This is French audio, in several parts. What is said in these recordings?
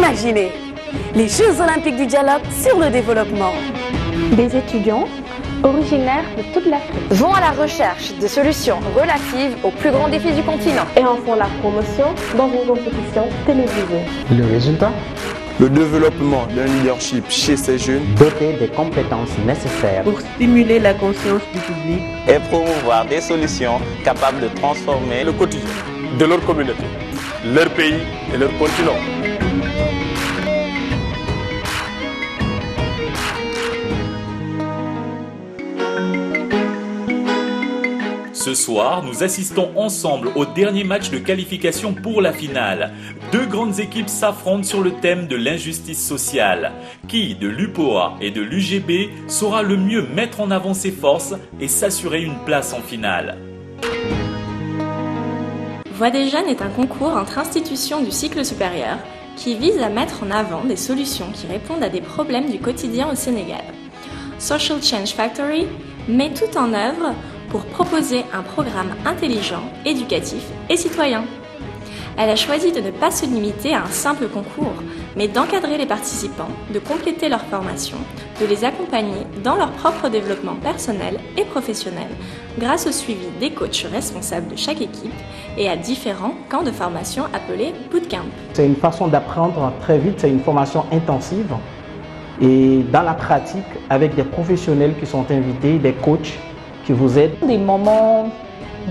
Imaginez les Jeux Olympiques du dialogue sur le développement. Des étudiants originaires de toute l'Afrique vont à la recherche de solutions relatives aux plus grands défis du continent et en font la promotion dans une compétition télévisée. Le résultat ? Le développement d'un leadership chez ces jeunes, dotés des compétences nécessaires pour stimuler la conscience du public et promouvoir des solutions capables de transformer le quotidien de leur communauté, leur pays et leur continent. Ce soir, nous assistons ensemble au dernier match de qualification pour la finale. Deux grandes équipes s'affrontent sur le thème de l'injustice sociale. Qui, de l'UPOA et de l'UGB, saura le mieux mettre en avant ses forces et s'assurer une place en finale? Voix des jeunes est un concours entre institutions du cycle supérieur qui vise à mettre en avant des solutions qui répondent à des problèmes du quotidien au Sénégal. Social Change Factory met tout en œuvre pour proposer un programme intelligent, éducatif et citoyen. Elle a choisi de ne pas se limiter à un simple concours, mais d'encadrer les participants, de compléter leur formation, de les accompagner dans leur propre développement personnel et professionnel, grâce au suivi des coachs responsables de chaque équipe et à différents camps de formation appelés bootcamp. C'est une façon d'apprendre très vite, c'est une formation intensive et dans la pratique, avec des professionnels qui sont invités, des coachs, qui vous aident. Des moments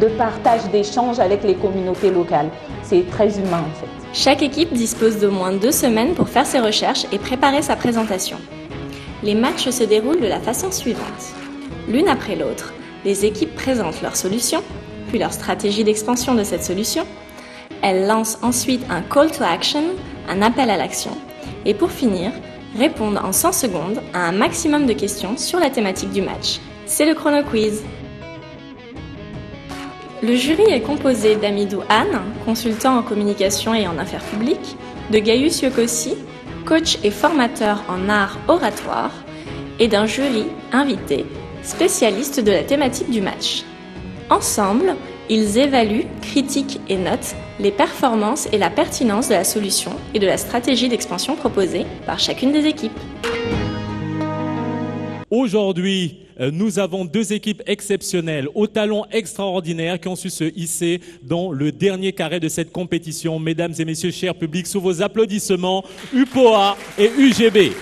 de partage, d'échange avec les communautés locales. C'est très humain en fait. Chaque équipe dispose d'au moins 2 semaines pour faire ses recherches et préparer sa présentation. Les matchs se déroulent de la façon suivante. L'une après l'autre, les équipes présentent leur solution, puis leur stratégie d'expansion de cette solution. Elles lancent ensuite un call to action, un appel à l'action. Et pour finir, répondent en 100 secondes à un maximum de questions sur la thématique du match. C'est le chrono quiz. Le jury est composé d'Amidou Anne, consultant en communication et en affaires publiques, de Gaius Yokossi, coach et formateur en art oratoire, et d'un jury invité, spécialiste de la thématique du match. Ensemble, ils évaluent, critiquent et notent les performances et la pertinence de la solution et de la stratégie d'expansion proposée par chacune des équipes. Aujourd'hui, nous avons 2 équipes exceptionnelles, aux talents extraordinaires qui ont su se hisser dans le dernier carré de cette compétition. Mesdames et messieurs, chers publics, sous vos applaudissements, UPOA et UGB.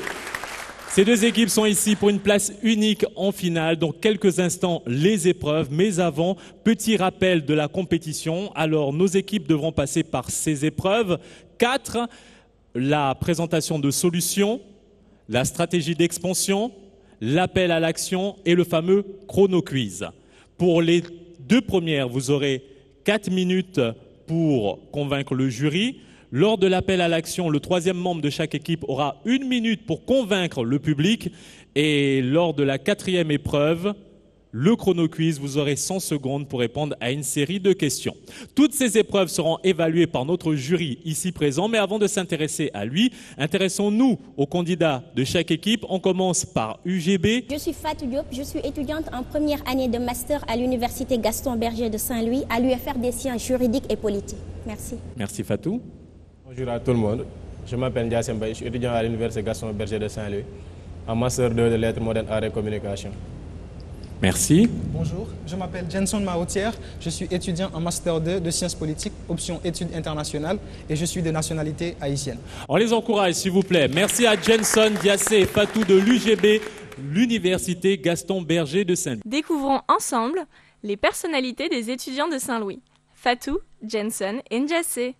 Ces 2 équipes sont ici pour une place unique en finale. Dans quelques instants, les épreuves. Mais avant, petit rappel de la compétition. Alors, nos équipes devront passer par ces épreuves. 4, la présentation de solutions, la stratégie d'expansion, l'appel à l'action et le fameux chrono quiz. Pour les 2 premières, vous aurez 4 minutes pour convaincre le jury. Lors de l'appel à l'action, le 3e membre de chaque équipe aura 1 minute pour convaincre le public. Et lors de la 4e épreuve, le chrono quiz, vous aurez 100 secondes pour répondre à une série de questions. Toutes ces épreuves seront évaluées par notre jury ici présent, mais avant de s'intéresser à lui, intéressons-nous aux candidats de chaque équipe. On commence par UGB. Je suis Fatou Diop, je suis étudiante en première année de master à l'université Gaston Berger de Saint-Louis, à l'UFR des sciences juridiques et politiques. Merci. Merci Fatou. Bonjour à tout le monde, je m'appelle Ndiassé Mbaye, je suis étudiant à l'université Gaston Berger de Saint-Louis, en master 2 de lettres modernes, arts et communication. Merci. Bonjour, je m'appelle Jenson Maotière, je suis étudiant en Master 2 de sciences politiques, option études internationales et je suis de nationalité haïtienne. On les encourage s'il vous plaît. Merci à Jenson, Diassé et Fatou de l'UGB, l'université Gaston Berger de Saint-Louis. Découvrons ensemble les personnalités des étudiants de Saint-Louis. Fatou, Jenson et Ndiassé.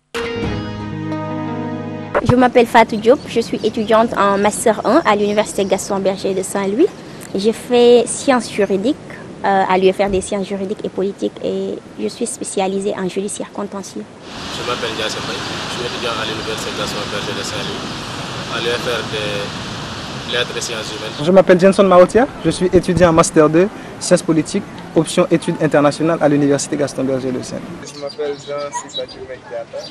Je m'appelle Fatou Diop, je suis étudiante en Master 1 à l'université Gaston Berger de Saint-Louis. J'ai fait sciences juridiques à l'UFR des sciences juridiques et politiques et je suis spécialisée en judiciaire contentieux. Je m'appelle Ndiassé Mbaye, je suis étudiant à l'université Gaston Berger de Saint-Louis, à l'UFR des lettres et sciences humaines. Je m'appelle Jenson Maotia, je suis étudiant en Master 2 sciences politiques, option études internationales à l'université Gaston Berger de Saint-Louis. Je m'appelle Jean-Sissa Diata,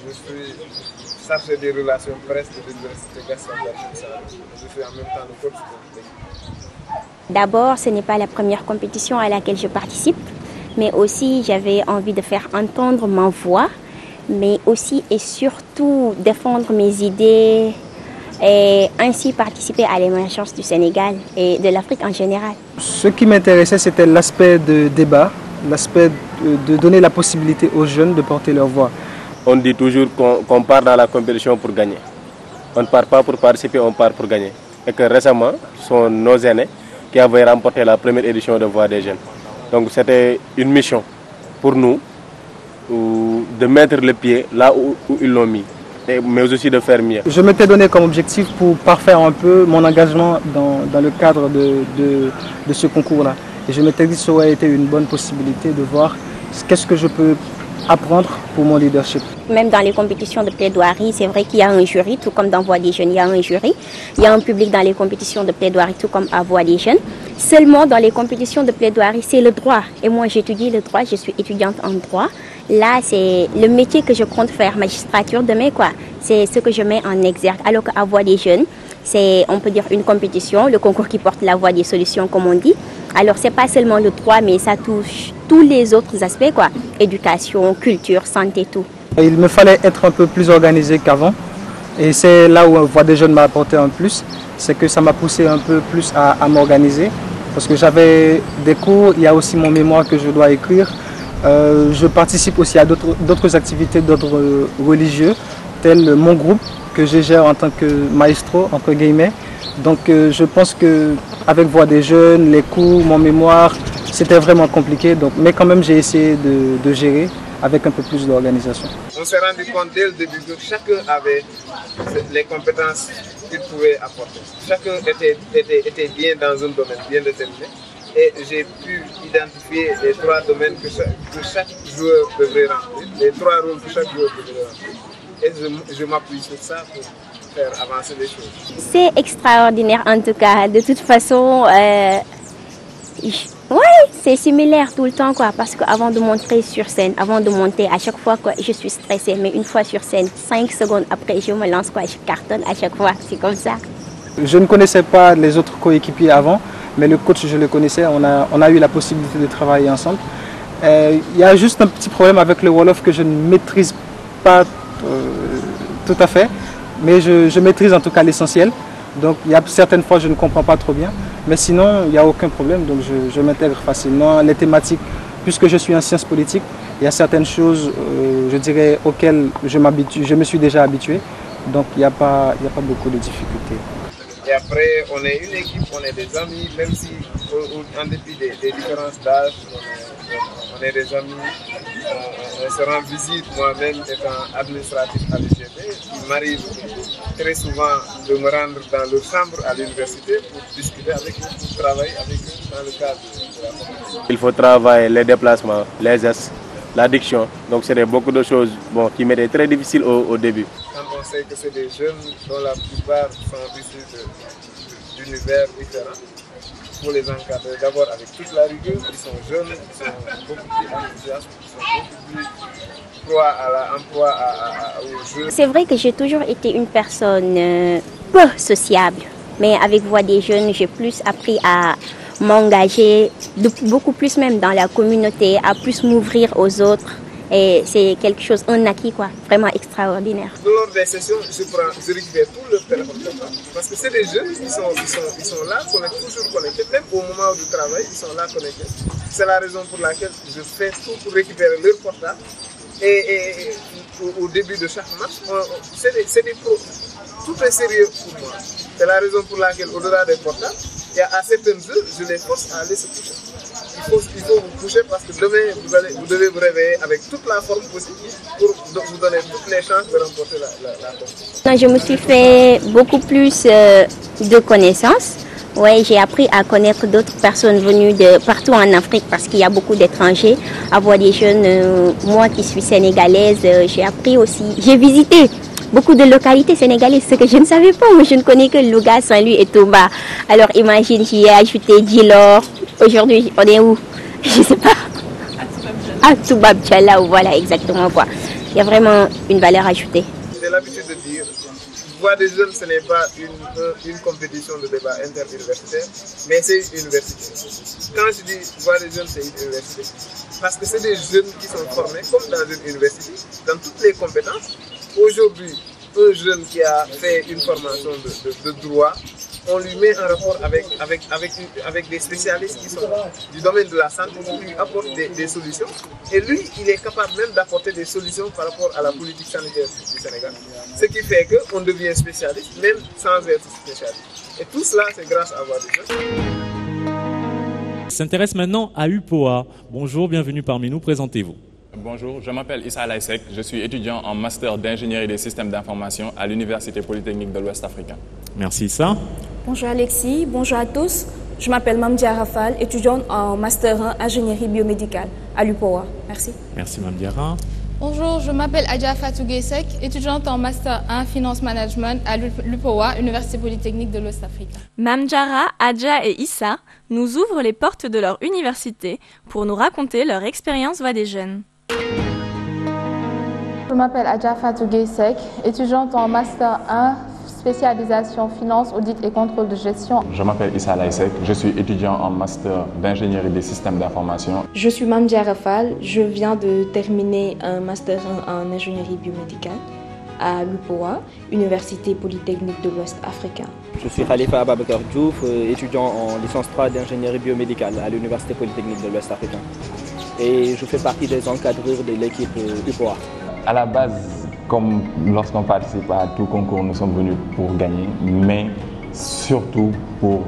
je suis chargé des relations presse de l'université Gaston Berger de Saint-Louis. Je suis en même temps le coach politique. D'abord, ce n'est pas la première compétition à laquelle je participe, mais aussi j'avais envie de faire entendre ma voix mais aussi et surtout défendre mes idées et ainsi participer à l'émergence du Sénégal et de l'Afrique en général. Ce qui m'intéressait, c'était l'aspect de débat, l'aspect de donner la possibilité aux jeunes de porter leur voix. On dit toujours qu'on part dans la compétition pour gagner. On ne part pas pour participer, on part pour gagner. Et que récemment, ce sont nos aînés qui avaient remporté la première édition de Voix des jeunes. Donc c'était une mission pour nous de mettre le pied là où ils l'ont mis, mais aussi de faire mieux. Je m'étais donné comme objectif pour parfaire un peu mon engagement dans le cadre de ce concours-là. Et je m'étais dit que ça aurait été une bonne possibilité de voir qu'est-ce que je peux apprendre pour mon leadership. Même dans les compétitions de plaidoirie, c'est vrai qu'il y a un jury, tout comme dans Voix des jeunes, il y a un jury. Il y a un public dans les compétitions de plaidoirie, tout comme à Voix des jeunes. Seulement dans les compétitions de plaidoirie, c'est le droit. Et moi, j'étudie le droit, je suis étudiante en droit. Là, c'est le métier que je compte faire, magistrature demain, quoi. C'est ce que je mets en exergue. Alors qu'à Voix des jeunes, c'est, on peut dire, une compétition, le concours qui porte la voix des solutions, comme on dit. Alors, c'est pas seulement le droit, mais ça touche tous les autres aspects, quoi. Éducation, culture, santé, tout. Il me fallait être un peu plus organisé qu'avant. Et c'est là où Voix des jeunes m'a apporté un plus. C'est que ça m'a poussé un peu plus à m'organiser. Parce que j'avais des cours, il y a aussi mon mémoire que je dois écrire. Je participe aussi à d'autres activités d'ordre religieux, tel mon groupe que je gère en tant que maestro, entre guillemets. Donc je pense qu'avec Voix des jeunes, les cours, mon mémoire, c'était vraiment compliqué. Donc, mais quand même, j'ai essayé de gérer avec un peu plus d'organisation. On s'est rendu compte dès le début que chacun avait les compétences qu'il pouvait apporter. Chacun était bien dans un domaine bien déterminé. Et j'ai pu identifier les 3 domaines que chaque joueur devrait remplir, les 3 rôles que chaque joueur devrait remplir. Et je m'appuie sur ça pour faire avancer les choses. C'est extraordinaire en tout cas. De toute façon, oui, c'est similaire tout le temps, quoi. Parce qu'avant de monter sur scène, avant de monter, à chaque fois, quoi, je suis stressée. Mais une fois sur scène, 5 secondes après, je me lance, quoi, je cartonne à chaque fois. C'est comme ça. Je ne connaissais pas les autres coéquipiers avant. Mais le coach, je le connaissais, on a eu la possibilité de travailler ensemble. Il y a juste un petit problème avec le Wolof que je ne maîtrise pas tout à fait, mais je maîtrise en tout cas l'essentiel. Donc il y a certaines fois je ne comprends pas trop bien, mais sinon il n'y a aucun problème, donc je m'intègre facilement. Les thématiques, puisque je suis en sciences politiques, il y a certaines choses, je dirais, auxquelles je me suis déjà habitué, donc il n'y a pas beaucoup de difficultés. Et après, on est une équipe, on est des amis, même si, en dépit des différences d'âge, on est des amis, on se rend visite, moi-même étant administratif à l'UGB. Il m'arrive très souvent de me rendre dans leur chambre à l'université pour discuter avec eux, pour travailler avec eux dans le cadre de la formation. Il faut travailler les déplacements, les gestes, l'addiction. Donc c'était beaucoup de choses qui m'étaient très difficiles au début. Quand on sait que c'est des jeunes dont la plupart sont issus d'univers différents, il faut les encadrer d'abord avec toute la rigueur. Ils sont jeunes, ils sont beaucoup plus enthousiastes, ils sont beaucoup plus proies à l'emploi, aux jeux. C'est vrai que j'ai toujours été une personne peu sociable, mais avec Voix des jeunes, j'ai plus appris à m'engager beaucoup plus même dans la communauté, à plus m'ouvrir aux autres. Et c'est quelque chose, un acquis, quoi, vraiment extraordinaire. Lors des sessions, je récupère tout le téléphone parce que c'est des jeunes, ils sont là, toujours connectés, même au moment du travail, ils sont là connectés. C'est la raison pour laquelle je fais tout pour récupérer leur portable. Et au début de chaque match, c'est des pros. Tout est sérieux pour moi. C'est la raison pour laquelle, au-delà des portables, à certaines heures, je les force à aller se coucher. Il faut vous coucher parce que demain, vous devez vous réveiller avec toute la forme possible pour vous donner toutes les chances de remporter la course. Je me suis fait beaucoup plus de connaissances. Ouais, j'ai appris à connaître d'autres personnes venues de partout en Afrique parce qu'il y a beaucoup d'étrangers. À Voix des jeunes, moi qui suis sénégalaise, j'ai appris aussi, j'ai visité beaucoup de localités sénégalaises, ce que je ne savais pas. Moi, je ne connais que Louga, Saint-Louis et Touba. Alors imagine, j'y ai ajouté Djilor. Aujourd'hui, on est où? Je ne sais pas. À Toubab Tchala, voilà, exactement quoi. Il y a vraiment une valeur ajoutée. J'ai l'habitude de dire, Voix des jeunes, ce n'est pas une compétition de débat interuniversitaire, mais c'est une université. Quand je dis Voix des jeunes, c'est une université, parce que c'est des jeunes qui sont formés, comme dans une université, dans toutes les compétences. Aujourd'hui, un jeune qui a fait une formation de droit, on lui met en rapport avec des spécialistes qui sont du domaine de la santé, qui lui apportent des solutions. Et lui, il est capable même d'apporter des solutions par rapport à la politique sanitaire du Sénégal. Ce qui fait qu'on devient spécialiste, même sans être spécialiste. Et tout cela, c'est grâce à avoir des jeunes. S'intéresse maintenant à UPOA. Bonjour, bienvenue parmi nous, présentez-vous. Bonjour, je m'appelle Issa Laïsek, je suis étudiant en master d'ingénierie des systèmes d'information à l'Université Polytechnique de l'Ouest africain. Merci Issa. Bonjour Alexis, bonjour à tous. Je m'appelle Mamdia Rafal, étudiante en master 1 ingénierie biomédicale à l'UPOA. Merci. Merci Mamdiara. Bonjour, je m'appelle Adja Fatou Guessek, étudiante en Master 1 Finance Management à l'UPOA, Université Polytechnique de l'Ouest africain. Mamdiara, Adja et Issa nous ouvrent les portes de leur université pour nous raconter leur expérience Voix des jeunes. Je m'appelle Adja Fatou Guessek, étudiante en Master 1 spécialisation finance, audit et contrôle de gestion. Je m'appelle Issa Laïsek, je suis étudiant en master d'ingénierie des systèmes d'information. Je suis Mamdia Rafal, je viens de terminer un master en ingénierie biomédicale à l'UPOA, Université Polytechnique de l'Ouest africain. Je suis Khalifa Ababakar Diouf, étudiant en licence 3 d'ingénierie biomédicale à l'Université Polytechnique de l'Ouest africain. Et je fais partie des encadreurs de l'équipe UPOA. À la base, comme lorsqu'on participe à tout concours, nous sommes venus pour gagner, mais surtout pour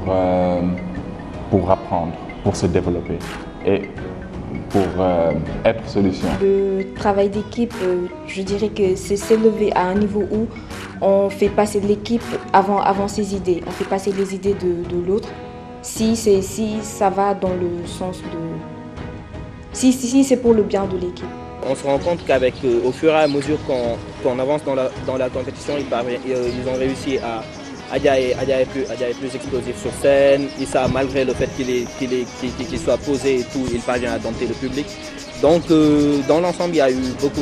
apprendre, pour se développer et pour être solution. Le travail d'équipe, je dirais que c'est s'élever à un niveau où on fait passer l'équipe avant ses idées. On fait passer les idées de l'autre. Si ça va dans le sens de... Si c'est pour le bien de l'équipe. On se rend compte qu'avec, au fur et à mesure qu'on avance dans la compétition, ils ont réussi à... Adja est plus explosif sur scène. Issa, malgré le fait qu'il soit posé et tout, il parvient à dompter le public. Donc, dans l'ensemble, il y a eu beaucoup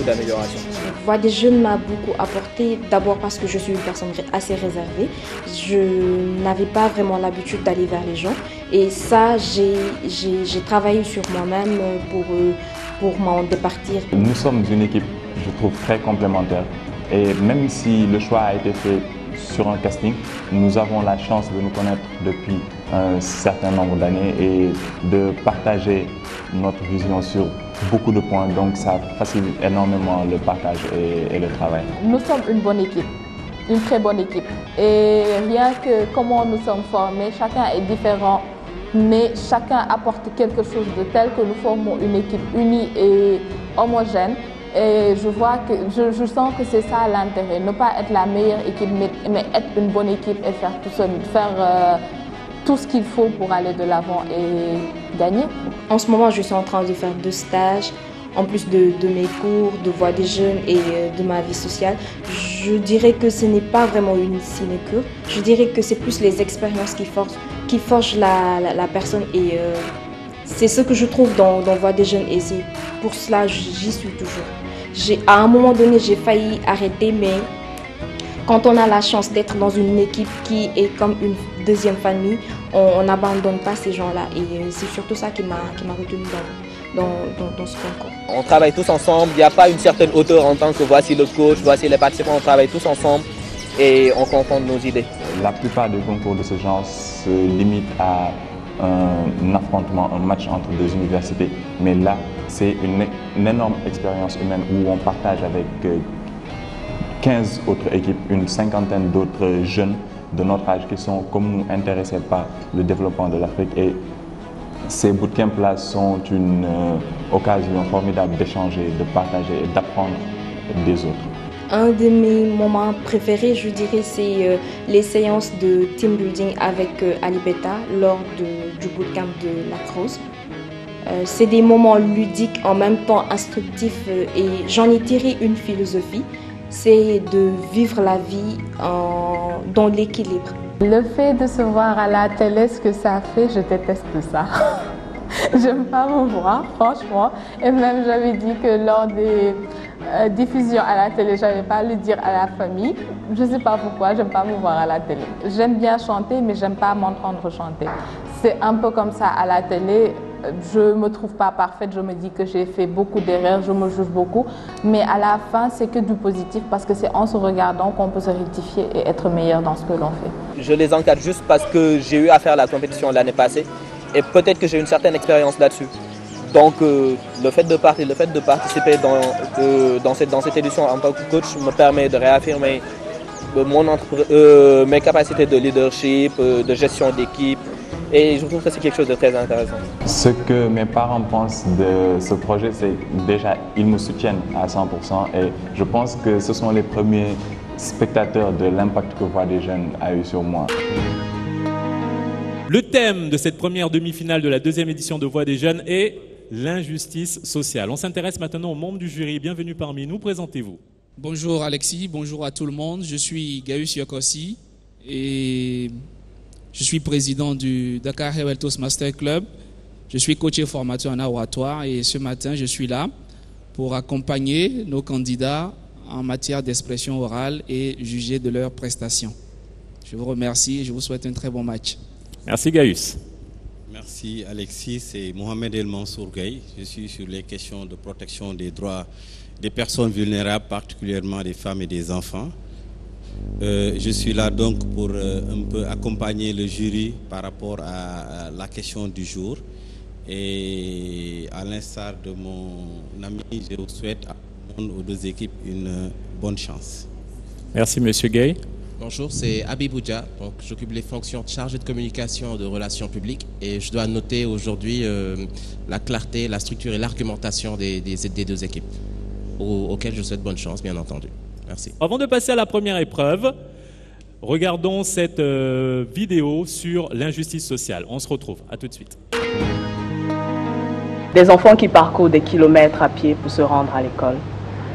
d'améliorations. Voix des jeunes m'a beaucoup apporté, d'abord parce que je suis une personne assez réservée. Je n'avais pas vraiment l'habitude d'aller vers les gens. Et ça, j'ai travaillé sur moi-même pour m'en départir. Nous sommes une équipe, je trouve, très complémentaire. Et même si le choix a été fait sur un casting, nous avons la chance de nous connaître depuis un certain nombre d'années et de partager notre vision sur beaucoup de points. Donc ça facilite énormément le partage et le travail. Nous sommes une bonne équipe, une très bonne équipe. Et rien que comment nous sommes formés, chacun est différent, mais chacun apporte quelque chose de tel que nous formons une équipe unie et homogène. Et je sens que c'est ça l'intérêt, ne pas être la meilleure équipe, mais être une bonne équipe et faire tout ce qu'il faut pour aller de l'avant et gagner. En ce moment, je suis en train de faire 2 stages, en plus de mes cours, de Voix des jeunes et de ma vie sociale. Je dirais que ce n'est pas vraiment une sinécure, je dirais que c'est plus les expériences qui forgent la personne et c'est ce que je trouve dans Voix des jeunes et c'est pour cela j'y suis toujours. À un moment donné, j'ai failli arrêter, mais quand on a la chance d'être dans une équipe qui est comme une deuxième famille, on n'abandonne pas ces gens-là. Et c'est surtout ça qui m'a retenu dans ce concours. On travaille tous ensemble, il n'y a pas une certaine hauteur en tant que voici le coach, voici les participants, on travaille tous ensemble et on confronte nos idées. La plupart des concours de ce genre se limitent à un affrontement, un match entre 2 universités. Mais là, c'est une énorme expérience humaine où on partage avec 15 autres équipes, une cinquantaine d'autres jeunes de notre âge qui sont comme nous intéressés par le développement de l'Afrique. Et ces bootcamps-là sont une occasion formidable d'échanger, de partager et d'apprendre des autres. Un de mes moments préférés, je dirais, c'est les séances de team building avec Alibeta lors du bootcamp de la Crosse. C'est des moments ludiques, en même temps instructifs et j'en ai tiré une philosophie, c'est de vivre la vie dans l'équilibre. Le fait de se voir à la télé, ce que ça fait, je déteste ça. J'aime pas me voir, franchement. Et même j'avais dit que lors des diffusions à la télé, j'avais pas à le dire à la famille. Je sais pas pourquoi, j'aime pas me voir à la télé. J'aime bien chanter, mais j'aime pas m'entendre chanter. C'est un peu comme ça à la télé. je ne me trouve pas parfaite, je me dis que j'ai fait beaucoup d'erreurs, je me juge beaucoup, mais à la fin, c'est que du positif parce que c'est en se regardant qu'on peut se rectifier et être meilleur dans ce que l'on fait. Je les encadre juste parce que j'ai eu à faire la compétition l'année passée et peut-être que j'ai une certaine expérience là-dessus. Donc le fait de participer dans cette édition en tant que coach me permet de réaffirmer mes capacités de leadership, de gestion d'équipe. Et je trouve que c'est quelque chose de très intéressant. Ce que mes parents pensent de ce projet, c'est déjà ils me soutiennent à 100% et je pense que ce sont les premiers spectateurs de l'impact que Voix des Jeunes a eu sur moi. Le thème de cette première demi-finale de la deuxième édition de Voix des Jeunes est l'injustice sociale. On s'intéresse maintenant aux membres du jury. Bienvenue parmi nous, présentez-vous. Bonjour Alexis, bonjour à tout le monde. Je suis Gaius Yokossi et je suis président du Dakar Health Toastmaster Club. Je suis coach et formateur en oratoire et ce matin, je suis là pour accompagner nos candidats en matière d'expression orale et juger de leurs prestations. Je vous remercie et je vous souhaite un très bon match. Merci Gaius. Merci Alexis, c'est Mohamed El Mansour Gaye. Je suis sur les questions de protection des droits des personnes vulnérables, particulièrement des femmes et des enfants. Je suis là donc pour un peu accompagner le jury par rapport à la question du jour. Et à l'instar de mon ami, je vous souhaite aux deux équipes une bonne chance. Merci Monsieur Gaye. Bonjour, c'est Abibouja, donc j'occupe les fonctions de chargé de communication et de relations publiques et je dois noter aujourd'hui la clarté, la structure et l'argumentation des deux équipes auxquelles je souhaite bonne chance, bien entendu. Merci. Avant de passer à la première épreuve, regardons cette vidéo sur l'injustice sociale. On se retrouve, à tout de suite. Des enfants qui parcourent des kilomètres à pied pour se rendre à l'école,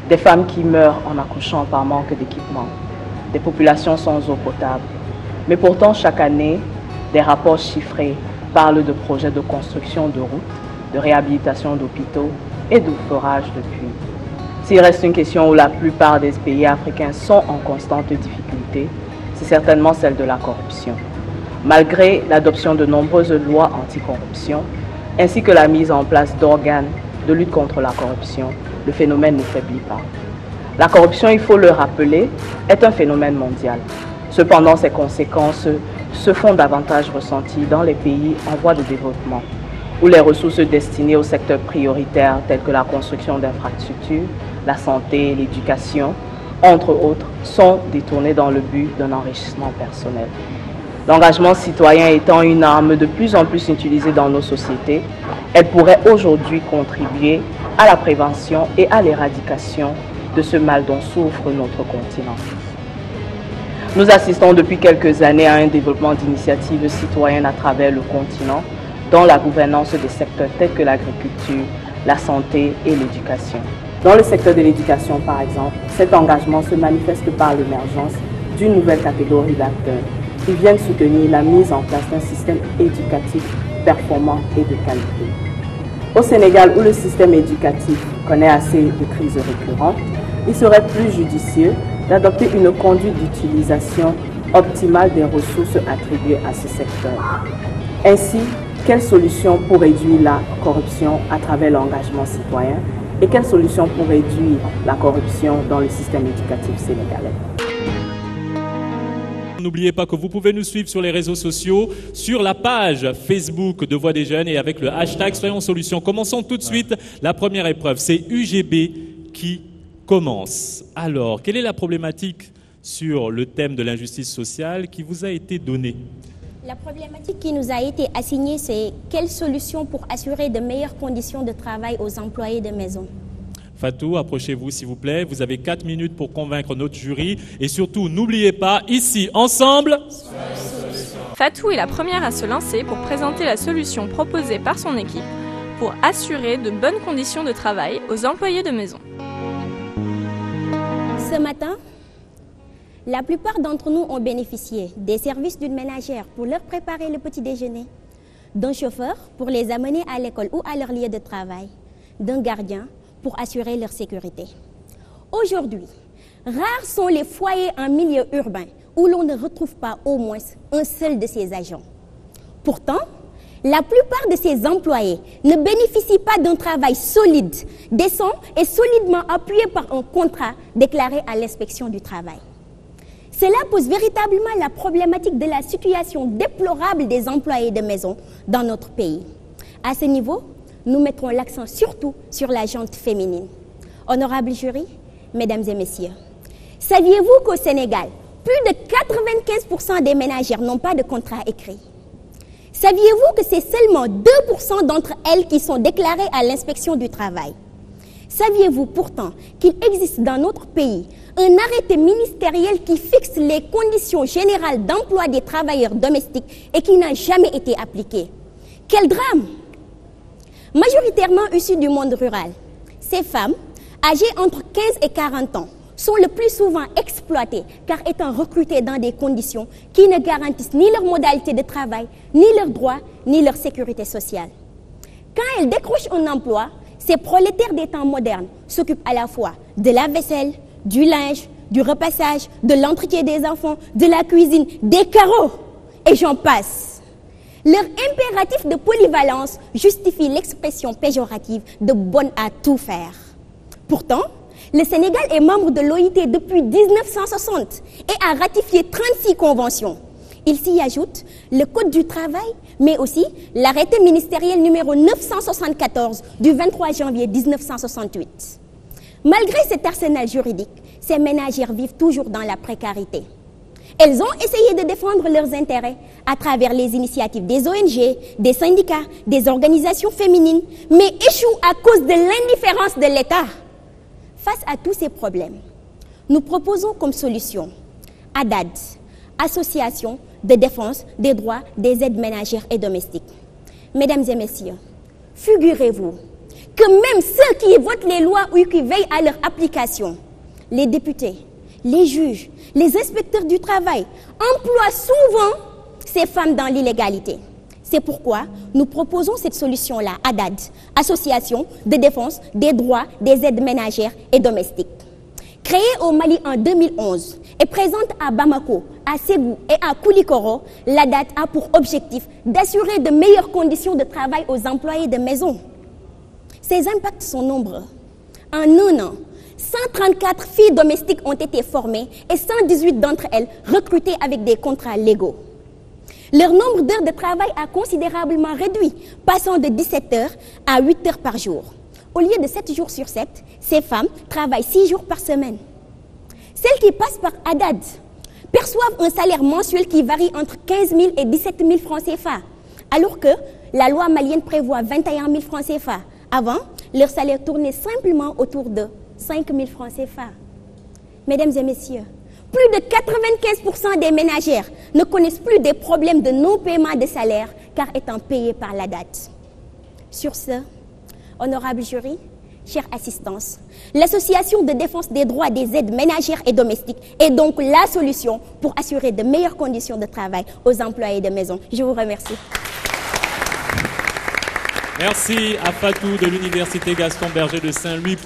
des femmes qui meurent en accouchant par manque d'équipement, des populations sans eau potable. Mais pourtant, chaque année, des rapports chiffrés parlent de projets de construction de routes, de réhabilitation d'hôpitaux et de forage de puits. S'il reste une question où la plupart des pays africains sont en constante difficulté, c'est certainement celle de la corruption. Malgré l'adoption de nombreuses lois anticorruption, ainsi que la mise en place d'organes de lutte contre la corruption, le phénomène ne faiblit pas. La corruption, il faut le rappeler, est un phénomène mondial. Cependant, ses conséquences se font davantage ressenties dans les pays en voie de développement, où les ressources destinées aux secteurs prioritaires tels que la construction d'infrastructures, la santé, l'éducation, entre autres, sont détournées dans le but d'un enrichissement personnel. L'engagement citoyen étant une arme de plus en plus utilisée dans nos sociétés, elle pourrait aujourd'hui contribuer à la prévention et à l'éradication de ce mal dont souffre notre continent. Nous assistons depuis quelques années à un développement d'initiatives citoyennes à travers le continent, dont la gouvernance des secteurs tels que l'agriculture, la santé et l'éducation. Dans le secteur de l'éducation, par exemple, cet engagement se manifeste par l'émergence d'une nouvelle catégorie d'acteurs qui viennent soutenir la mise en place d'un système éducatif performant et de qualité. Au Sénégal, où le système éducatif connaît assez de crises récurrentes, il serait plus judicieux d'adopter une conduite d'utilisation optimale des ressources attribuées à ce secteur. Ainsi, quelles solutions pour réduire la corruption à travers l'engagement citoyen et quelles solutions pour réduire la corruption dans le système éducatif sénégalais? N'oubliez pas que vous pouvez nous suivre sur les réseaux sociaux, sur la page Facebook de Voix des Jeunes et avec le hashtag Soyons Solutions. Commençons tout de suite la première épreuve. C'est UGB qui commence. Alors, quelle est la problématique sur le thème de l'injustice sociale qui vous a été donnée? La problématique qui nous a été assignée, c'est quelle solution pour assurer de meilleures conditions de travail aux employés de maison? Fatou, approchez-vous s'il vous plaît. Vous avez 4 minutes pour convaincre notre jury. Et surtout, n'oubliez pas, ici, ensemble... Fatou est la première à se lancer pour présenter la solution proposée par son équipe pour assurer de bonnes conditions de travail aux employés de maison. Ce matin, la plupart d'entre nous ont bénéficié des services d'une ménagère pour leur préparer le petit déjeuner, d'un chauffeur pour les amener à l'école ou à leur lieu de travail, d'un gardien pour assurer leur sécurité. Aujourd'hui, rares sont les foyers en milieu urbain où l'on ne retrouve pas au moins un seul de ces agents. Pourtant, La plupart de ces employés ne bénéficient pas d'un travail solide, décent et solidement appuyé par un contrat déclaré à l'inspection du travail. Cela pose véritablement la problématique de la situation déplorable des employés de maison dans notre pays. À ce niveau, nous mettrons l'accent surtout sur la gente féminine. Honorable jury, mesdames et messieurs, saviez-vous qu'au Sénégal, plus de 95% des ménagères n'ont pas de contrat écrit? Saviez-vous que c'est seulement 2% d'entre elles qui sont déclarées à l'inspection du travail? Saviez-vous pourtant qu'il existe dans notre pays un arrêté ministériel qui fixe les conditions générales d'emploi des travailleurs domestiques et qui n'a jamais été appliqué? Quel drame! Majoritairement issues du monde rural, ces femmes, âgées entre 15 et 40 ans, sont le plus souvent exploitées car étant recrutées dans des conditions qui ne garantissent ni leur modalité de travail, ni leurs droits, ni leur sécurité sociale. Quand elles décrochent un emploi, ces prolétaires des temps modernes s'occupent à la fois de la vaisselle, du linge, du repassage, de l'entretien des enfants, de la cuisine, des carreaux, et j'en passe. Leur impératif de polyvalence justifie l'expression péjorative de bonne à tout faire. Pourtant, le Sénégal est membre de l'OIT depuis 1960 et a ratifié 36 conventions. Il s'y ajoute le Code du travail, mais aussi l'arrêté ministériel numéro 974 du 23 janvier 1968. Malgré cet arsenal juridique, ces ménagères vivent toujours dans la précarité. Elles ont essayé de défendre leurs intérêts à travers les initiatives des ONG, des syndicats, des organisations féminines, mais échouent à cause de l'indifférence de l'État. Face à tous ces problèmes, nous proposons comme solution ADAD, Association de défense des droits des aides ménagères et domestiques. Mesdames et messieurs, figurez-vous que même ceux qui votent les lois ou qui veillent à leur application, les députés, les juges, les inspecteurs du travail, emploient souvent ces femmes dans l'illégalité. C'est pourquoi nous proposons cette solution-là, ADAD, Association de défense des droits des aides ménagères et domestiques. Créée au Mali en 2011 et présente à Bamako, à Ségou et à Koulikoro, l'ADAD a pour objectif d'assurer de meilleures conditions de travail aux employés de maison. Ces impacts sont nombreux. En un an, 134 filles domestiques ont été formées et 118 d'entre elles recrutées avec des contrats légaux. Leur nombre d'heures de travail a considérablement réduit, passant de 17 heures à 8 heures par jour. Au lieu de 7 jours sur 7, ces femmes travaillent 6 jours par semaine. Celles qui passent par ADAD perçoivent un salaire mensuel qui varie entre 15 000 et 17 000 francs CFA, alors que la loi malienne prévoit 21 000 francs CFA. Avant, leur salaire tournait simplement autour de 5 000 francs CFA. Mesdames et messieurs, plus de 95% des ménagères ne connaissent plus des problèmes de non-paiement de salaire car étant payées par l'ADAD. Sur ce, honorable jury, chère assistance, l'Association de défense des droits des aides ménagères et domestiques est donc la solution pour assurer de meilleures conditions de travail aux employés de maison. Je vous remercie. Merci à Fatou de l'Université Gaston Berger de Saint-Louis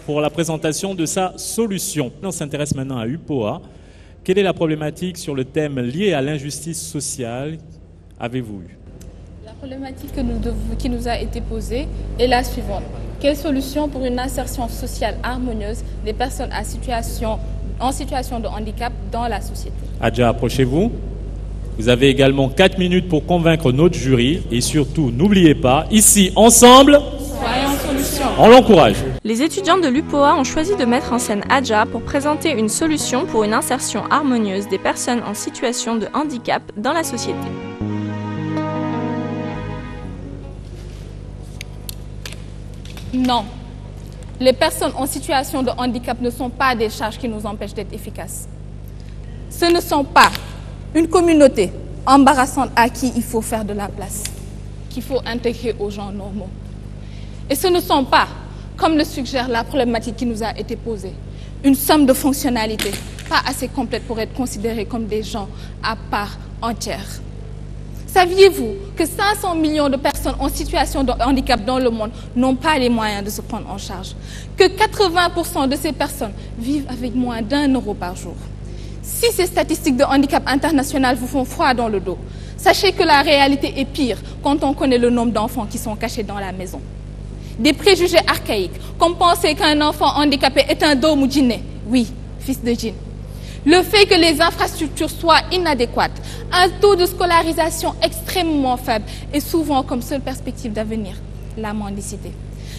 pour la présentation de sa solution. On s'intéresse maintenant à UPOA. Quelle est la problématique sur le thème lié à l'injustice sociale avez-vous eu? La problématique qui nous a été posée est la suivante. Quelle solution pour une insertion sociale harmonieuse des personnes en situation de handicap dans la société? Adja, approchez-vous. Vous avez également 4 minutes pour convaincre notre jury et surtout, n'oubliez pas, ici, ensemble, soyons solution. On l'encourage. Les étudiants de l'UPOA ont choisi de mettre en scène Adja pour présenter une solution pour une insertion harmonieuse des personnes en situation de handicap dans la société. Non, les personnes en situation de handicap ne sont pas des charges qui nous empêchent d'être efficaces. Ce ne sont pas une communauté embarrassante à qui il faut faire de la place, qu'il faut intégrer aux gens normaux. Et ce ne sont pas, comme le suggère la problématique qui nous a été posée, une somme de fonctionnalités pas assez complète pour être considérés comme des gens à part entière. Saviez-vous que 500 millions de personnes en situation de handicap dans le monde n'ont pas les moyens de se prendre en charge? Que 80% de ces personnes vivent avec moins d'1 euro par jour? Si ces statistiques de handicap international vous font froid dans le dos, Sachez que la réalité est pire quand on connaît le nombre d'enfants qui sont cachés dans la maison. Des préjugés archaïques, comme penser qu'un enfant handicapé est un dôme ou djinné. Oui, fils de djinn. Le fait que les infrastructures soient inadéquates, un taux de scolarisation extrêmement faible et souvent comme seule perspective d'avenir, la mendicité.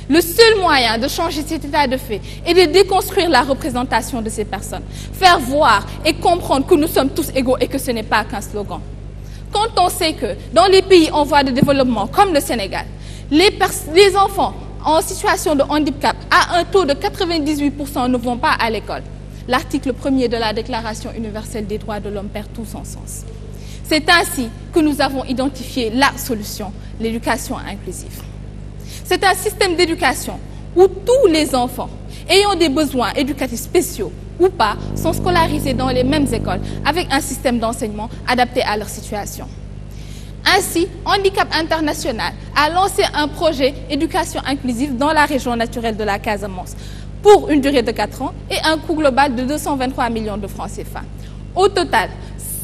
Le seul moyen de changer cet état de fait est de déconstruire la représentation de ces personnes, faire voir et comprendre que nous sommes tous égaux et que ce n'est pas qu'un slogan. Quand on sait que dans les pays en voie de développement comme le Sénégal, les enfants en situation de handicap à un taux de 98% ne vont pas à l'école, l'article 1er de la Déclaration universelle des droits de l'homme perd tout son sens. C'est ainsi que nous avons identifié la solution, l'éducation inclusive. C'est un système d'éducation où tous les enfants ayant des besoins éducatifs spéciaux ou pas sont scolarisés dans les mêmes écoles avec un système d'enseignement adapté à leur situation. Ainsi, Handicap International a lancé un projet éducation inclusive dans la région naturelle de la Casamance pour une durée de 4 ans et un coût global de 223 millions de francs CFA. Au total,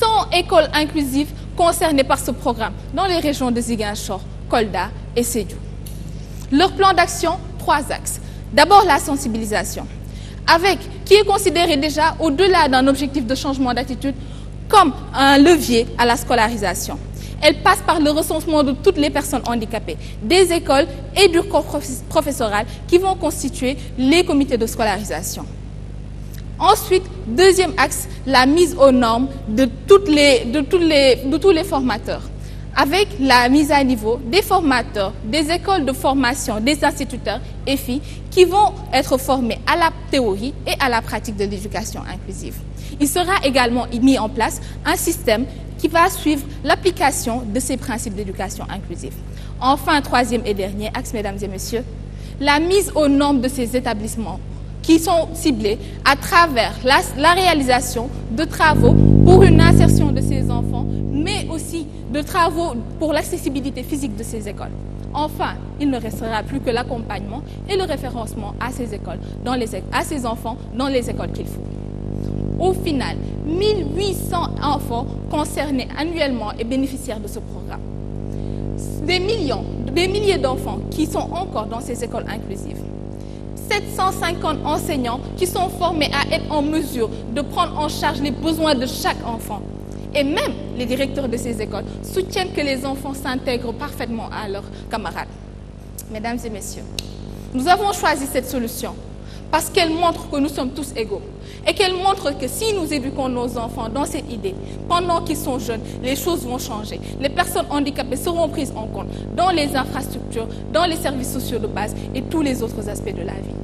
100 écoles inclusives concernées par ce programme dans les régions de Ziguinchor, Kolda et Sédhiou. Leur plan d'action, 3 axes. D'abord, la sensibilisation, qui est considérée déjà au-delà d'un objectif de changement d'attitude comme un levier à la scolarisation. Elle passe par le recensement de toutes les personnes handicapées, des écoles et du corps professoral qui vont constituer les comités de scolarisation. Ensuite, deuxième axe, la mise aux normes de tous les formateurs, avec la mise à niveau des formateurs, des écoles de formation, des instituteurs et filles qui vont être formés à la théorie et à la pratique de l'éducation inclusive. Il sera également mis en place un système qui va suivre l'application de ces principes d'éducation inclusive. Enfin, troisième et dernier axe, mesdames et messieurs, la mise aux normes de ces établissements qui sont ciblés à travers la réalisation de travaux pour une insertion de ces enfants, mais aussi de travaux pour l'accessibilité physique de ces écoles. Enfin, il ne restera plus que l'accompagnement et le référencement à ces écoles, à ces enfants dans les écoles qu'il faut. Au final, 1800 enfants concernés annuellement et bénéficiaires de ce programme. Des milliers d'enfants qui sont encore dans ces écoles inclusives. 750 enseignants qui sont formés à être en mesure de prendre en charge les besoins de chaque enfant. Et même les directeurs de ces écoles soutiennent que les enfants s'intègrent parfaitement à leurs camarades. Mesdames et messieurs, nous avons choisi cette solution parce qu'elle montre que nous sommes tous égaux et qu'elle montre que si nous éduquons nos enfants dans cette idée, pendant qu'ils sont jeunes, les choses vont changer. Les personnes handicapées seront prises en compte dans les infrastructures, dans les services sociaux de base et tous les autres aspects de la vie.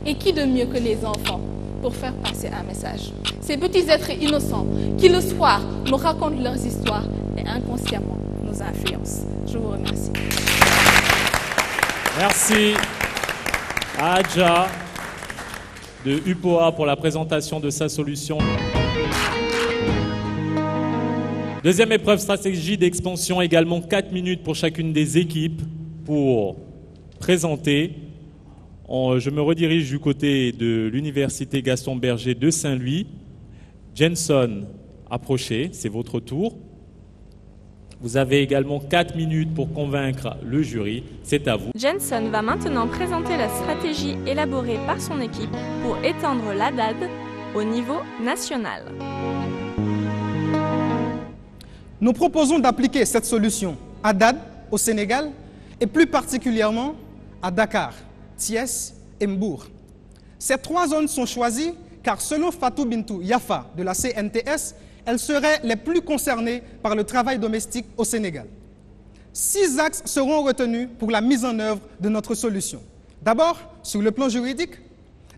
Et qui de mieux que les enfants pour faire passer un message? Ces petits êtres innocents qui le soir nous racontent leurs histoires et inconsciemment nous influencent. Je vous remercie. Merci à Adja de UPOA pour la présentation de sa solution. Deuxième épreuve, stratégie d'expansion, également 4 minutes pour chacune des équipes pour présenter. Je me redirige du côté de l'Université Gaston Berger de Saint-Louis. Jenson, approchez, c'est votre tour. Vous avez également 4 minutes pour convaincre le jury, c'est à vous. Jenson va maintenant présenter la stratégie élaborée par son équipe pour étendre l'ADAD au niveau national. Nous proposons d'appliquer cette solution ADAD au Sénégal et plus particulièrement à Dakar, Thiès et Mbour. Ces 3 zones sont choisies car selon Fatou Bintou Yafa de la CNTS, elles seraient les plus concernées par le travail domestique au Sénégal. 6 axes seront retenus pour la mise en œuvre de notre solution. D'abord, sur le plan juridique,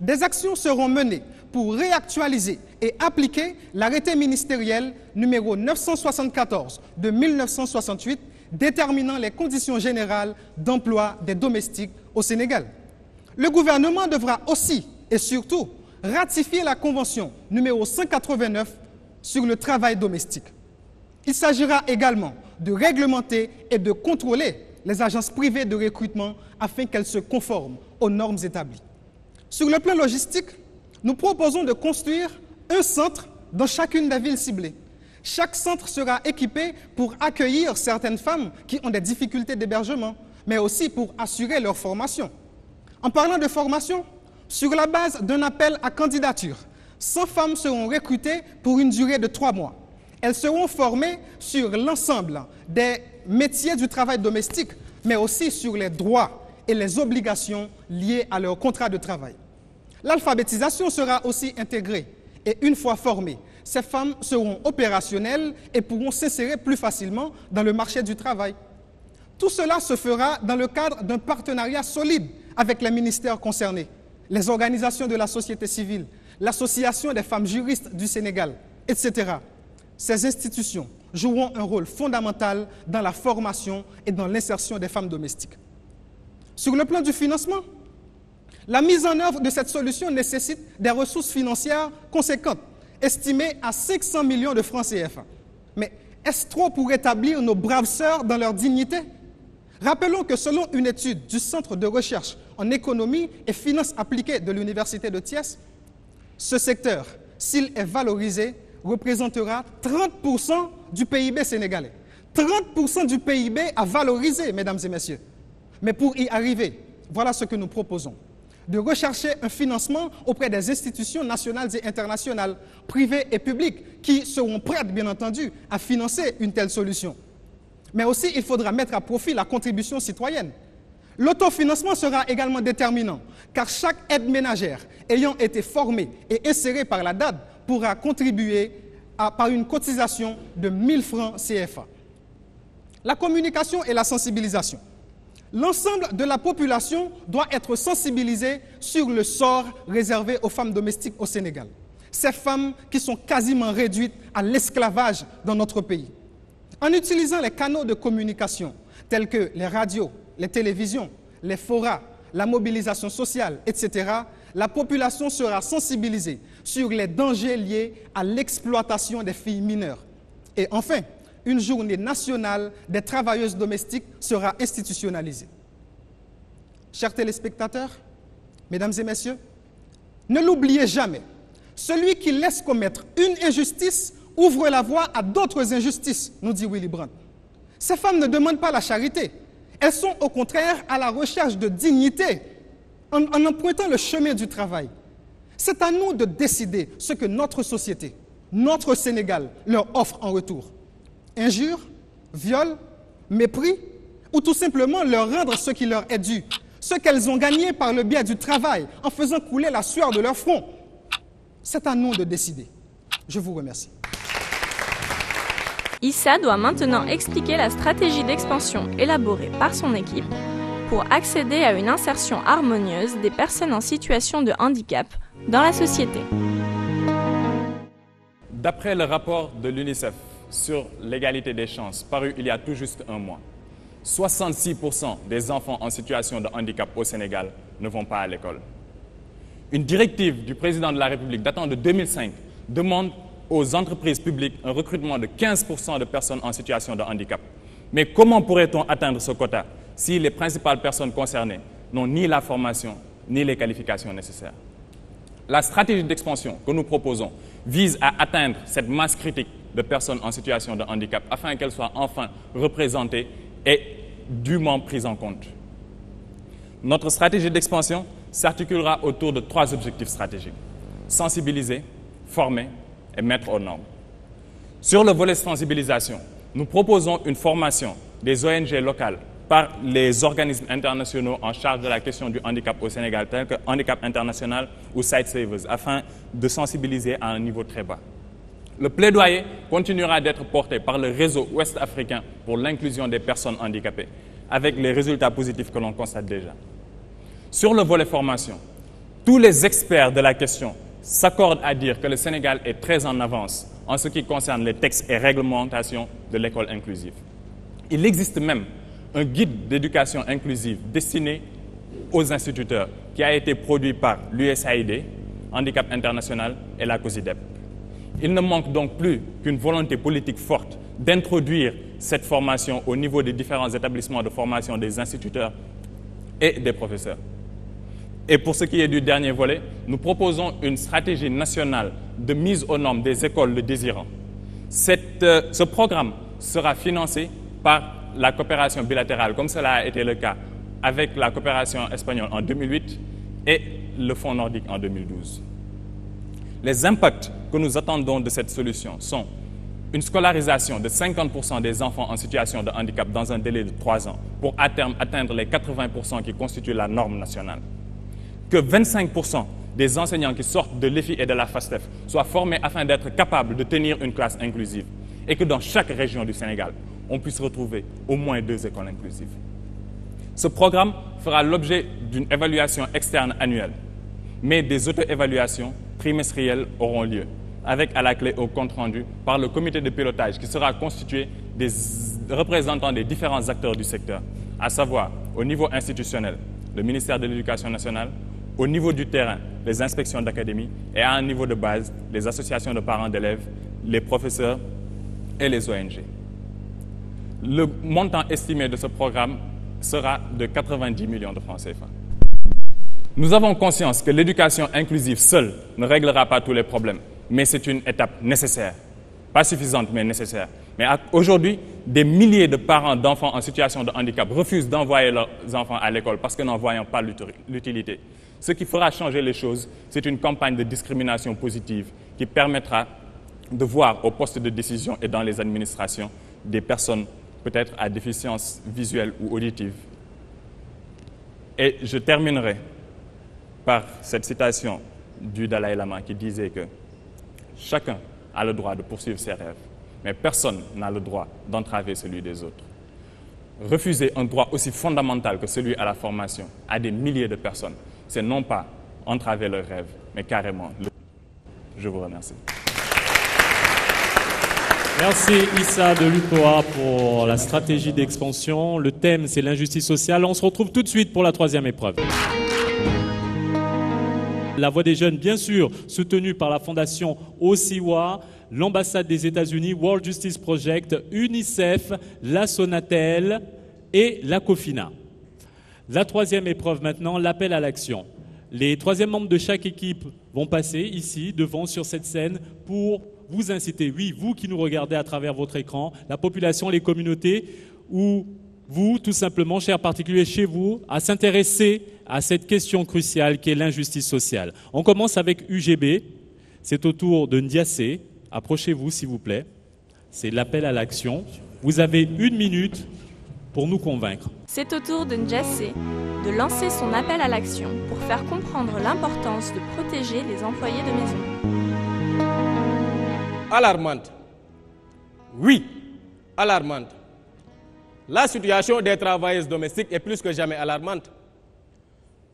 des actions seront menées pour réactualiser et appliquer l'arrêté ministériel numéro 974 de 1968 déterminant les conditions générales d'emploi des domestiques au Sénégal. Le gouvernement devra aussi et surtout ratifier la convention numéro 189 sur le travail domestique. Il s'agira également de réglementer et de contrôler les agences privées de recrutement afin qu'elles se conforment aux normes établies. Sur le plan logistique, nous proposons de construire un centre dans chacune des villes ciblées. Chaque centre sera équipé pour accueillir certaines femmes qui ont des difficultés d'hébergement, mais aussi pour assurer leur formation. En parlant de formation, sur la base d'un appel à candidature, 100 femmes seront recrutées pour une durée de 3 mois. Elles seront formées sur l'ensemble des métiers du travail domestique, mais aussi sur les droits et les obligations liées à leur contrat de travail. L'alphabétisation sera aussi intégrée et une fois formées, ces femmes seront opérationnelles et pourront s'insérer plus facilement dans le marché du travail. Tout cela se fera dans le cadre d'un partenariat solide avec les ministères concernés, les organisations de la société civile, l'Association des femmes juristes du Sénégal, etc. Ces institutions joueront un rôle fondamental dans la formation et dans l'insertion des femmes domestiques. Sur le plan du financement, la mise en œuvre de cette solution nécessite des ressources financières conséquentes, estimées à 500 millions de francs CFA. Mais est-ce trop pour rétablir nos braves sœurs dans leur dignité? Rappelons que selon une étude du Centre de recherche en économie et finances appliquées de l'Université de Thiès, ce secteur, s'il est valorisé, représentera 30% du PIB sénégalais. 30% du PIB à valoriser, mesdames et messieurs. Mais pour y arriver, voilà ce que nous proposons. De rechercher un financement auprès des institutions nationales et internationales, privées et publiques, qui seront prêtes, bien entendu, à financer une telle solution. Mais aussi, il faudra mettre à profit la contribution citoyenne. L'autofinancement sera également déterminant, car chaque aide ménagère ayant été formée et insérée par la DAD pourra contribuer par une cotisation de 1000 francs CFA. La communication et la sensibilisation. L'ensemble de la population doit être sensibilisée sur le sort réservé aux femmes domestiques au Sénégal. Ces femmes qui sont quasiment réduites à l'esclavage dans notre pays. En utilisant les canaux de communication tels que les radios, les télévisions, les forats, la mobilisation sociale, etc., la population sera sensibilisée sur les dangers liés à l'exploitation des filles mineures. Et enfin, une journée nationale des travailleuses domestiques sera institutionnalisée. Chers téléspectateurs, mesdames et messieurs, ne l'oubliez jamais, celui qui laisse commettre une injustice ouvre la voie à d'autres injustices, nous dit Willy Brandt. Ces femmes ne demandent pas la charité, elles sont au contraire à la recherche de dignité en empruntant le chemin du travail. C'est à nous de décider ce que notre société, notre Sénégal, leur offre en retour. Injures, viols, mépris, ou tout simplement leur rendre ce qui leur est dû, ce qu'elles ont gagné par le biais du travail, en faisant couler la sueur de leur front. C'est à nous de décider. Je vous remercie. Issa doit maintenant expliquer la stratégie d'expansion élaborée par son équipe pour accéder à une insertion harmonieuse des personnes en situation de handicap dans la société. D'après le rapport de l'UNICEF sur l'égalité des chances, paru il y a tout juste un mois, 66% des enfants en situation de handicap au Sénégal ne vont pas à l'école. Une directive du président de la République datant de 2005 demande aux entreprises publiques un recrutement de 15% de personnes en situation de handicap. Mais comment pourrait-on atteindre ce quota si les principales personnes concernées n'ont ni la formation ni les qualifications nécessaires? La stratégie d'expansion que nous proposons vise à atteindre cette masse critique de personnes en situation de handicap afin qu'elles soient enfin représentées et dûment prises en compte. Notre stratégie d'expansion s'articulera autour de 3 objectifs stratégiques: sensibiliser, former et mettre aux normes. Sur le volet sensibilisation, nous proposons une formation des ONG locales par les organismes internationaux en charge de la question du handicap au Sénégal, tels que Handicap International ou Sightsavers, afin de sensibiliser à un niveau très bas. Le plaidoyer continuera d'être porté par le réseau ouest-africain pour l'inclusion des personnes handicapées, avec les résultats positifs que l'on constate déjà. Sur le volet formation, tous les experts de la question s'accordent à dire que le Sénégal est très en avance en ce qui concerne les textes et réglementations de l'école inclusive. Il existe même un guide d'éducation inclusive destiné aux instituteurs qui a été produit par l'USAID, Handicap International et la COSIDEP. Il ne manque donc plus qu'une volonté politique forte d'introduire cette formation au niveau des différents établissements de formation des instituteurs et des professeurs. Et pour ce qui est du dernier volet, nous proposons une stratégie nationale de mise aux normes des écoles le désirant. Ce programme sera financé par la coopération bilatérale, comme cela a été le cas avec la coopération espagnole en 2008 et le Fonds nordique en 2012. Les impacts que nous attendons de cette solution sont une scolarisation de 50% des enfants en situation de handicap dans un délai de 3 ans pour à terme atteindre les 80% qui constituent la norme nationale. Que 25% des enseignants qui sortent de l'EFI et de la FASTEF soient formés afin d'être capables de tenir une classe inclusive et que dans chaque région du Sénégal, on puisse retrouver au moins 2 écoles inclusives. Ce programme fera l'objet d'une évaluation externe annuelle, mais des auto-évaluations trimestrielles auront lieu, avec à la clé au compte rendu par le comité de pilotage qui sera constitué des représentants des différents acteurs du secteur, à savoir au niveau institutionnel, le ministère de l'Éducation nationale, au niveau du terrain, les inspections d'académie et à un niveau de base, les associations de parents d'élèves, les professeurs et les ONG. Le montant estimé de ce programme sera de 90 millions de francs CFA. Nous avons conscience que l'éducation inclusive seule ne réglera pas tous les problèmes, mais c'est une étape nécessaire. Pas suffisante, mais nécessaire. Mais aujourd'hui, des milliers de parents d'enfants en situation de handicap refusent d'envoyer leurs enfants à l'école parce que n'en voyant pas l'utilité. Ce qui fera changer les choses, c'est une campagne de discrimination positive qui permettra de voir au poste de décision et dans les administrations des personnes peut-être à déficience visuelle ou auditive. Et je terminerai par cette citation du Dalai Lama qui disait que chacun a le droit de poursuivre ses rêves, mais personne n'a le droit d'entraver celui des autres. Refuser un droit aussi fondamental que celui à la formation à des milliers de personnes, c'est non pas entraver leurs rêves, mais carrément le... Je vous remercie. Merci Issa de l'UPOA pour la stratégie d'expansion. Le thème, c'est l'injustice sociale. On se retrouve tout de suite pour la 3e épreuve. La Voix des Jeunes, bien sûr, soutenue par la fondation OSIWA, l'ambassade des États-Unis, World Justice Project, UNICEF, la Sonatel et la COFINA. La 3e épreuve maintenant, l'appel à l'action. Les 3e membres de chaque équipe vont passer ici, devant, sur cette scène, pour vous inciter, oui, vous qui nous regardez à travers votre écran, la population, les communautés, ou vous, tout simplement, chers particuliers chez vous, à s'intéresser à cette question cruciale qui est l'injustice sociale. On commence avec UGB, c'est au tour de Ndiassé. Approchez-vous, s'il vous plaît. C'est l'appel à l'action. Vous avez 1 minute pour nous convaincre. C'est au tour de Ndiassé de lancer son appel à l'action pour faire comprendre l'importance de protéger les employés de maison. Alarmante. Oui, alarmante. La situation des travailleuses domestiques est plus que jamais alarmante.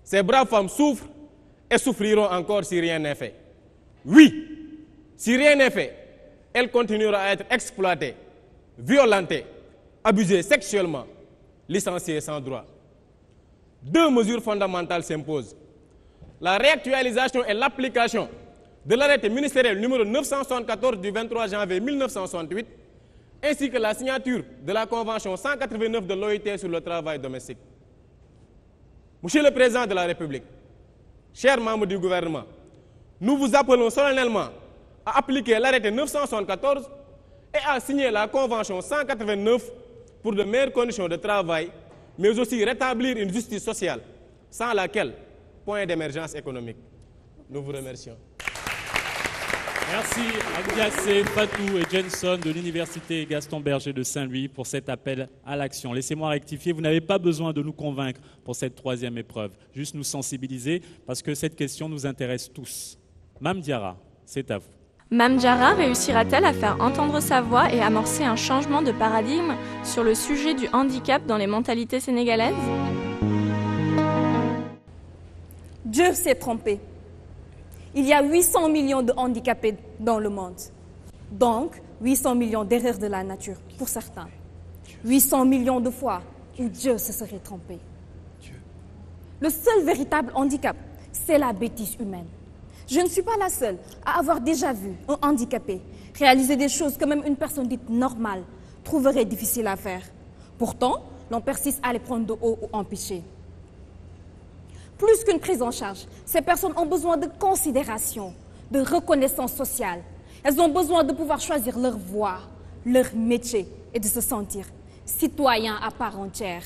Ces braves femmes souffrent et souffriront encore si rien n'est fait. Oui, si rien n'est fait, elles continueront à être exploitées, violentées, abusées sexuellement, licenciées sans droit. 2 mesures fondamentales s'imposent. La réactualisation et l'application de l'arrêté ministériel numéro 974 du 23 janvier 1968, ainsi que la signature de la Convention 189 de l'OIT sur le travail domestique. Monsieur le Président de la République, chers membres du gouvernement, nous vous appelons solennellement à appliquer l'arrêté 974 et à signer la Convention 189 pour de meilleures conditions de travail, mais aussi rétablir une justice sociale, sans laquelle, point d'émergence économique. Nous vous remercions. Merci à Ndiassé, Fatou et Jenson de l'Université Gaston Berger de Saint-Louis pour cet appel à l'action. Laissez-moi rectifier, vous n'avez pas besoin de nous convaincre pour cette 3e épreuve, juste nous sensibiliser parce que cette question nous intéresse tous. Mame Diarra, c'est à vous. Mame Diarra réussira-t-elle à faire entendre sa voix et amorcer un changement de paradigme sur le sujet du handicap dans les mentalités sénégalaises? Dieu s'est trompé. Il y a 800 millions de handicapés dans le monde. Donc, 800 millions d'erreurs de la nature, pour certains. 800 millions de fois où Dieu se serait trompé. Le seul véritable handicap, c'est la bêtise humaine. Je ne suis pas la seule à avoir déjà vu un handicapé réaliser des choses que même une personne dite normale trouverait difficile à faire. Pourtant, l'on persiste à les prendre de haut ou empêcher. Plus qu'une prise en charge, ces personnes ont besoin de considération, de reconnaissance sociale. Elles ont besoin de pouvoir choisir leur voie, leur métier et de se sentir citoyens à part entière.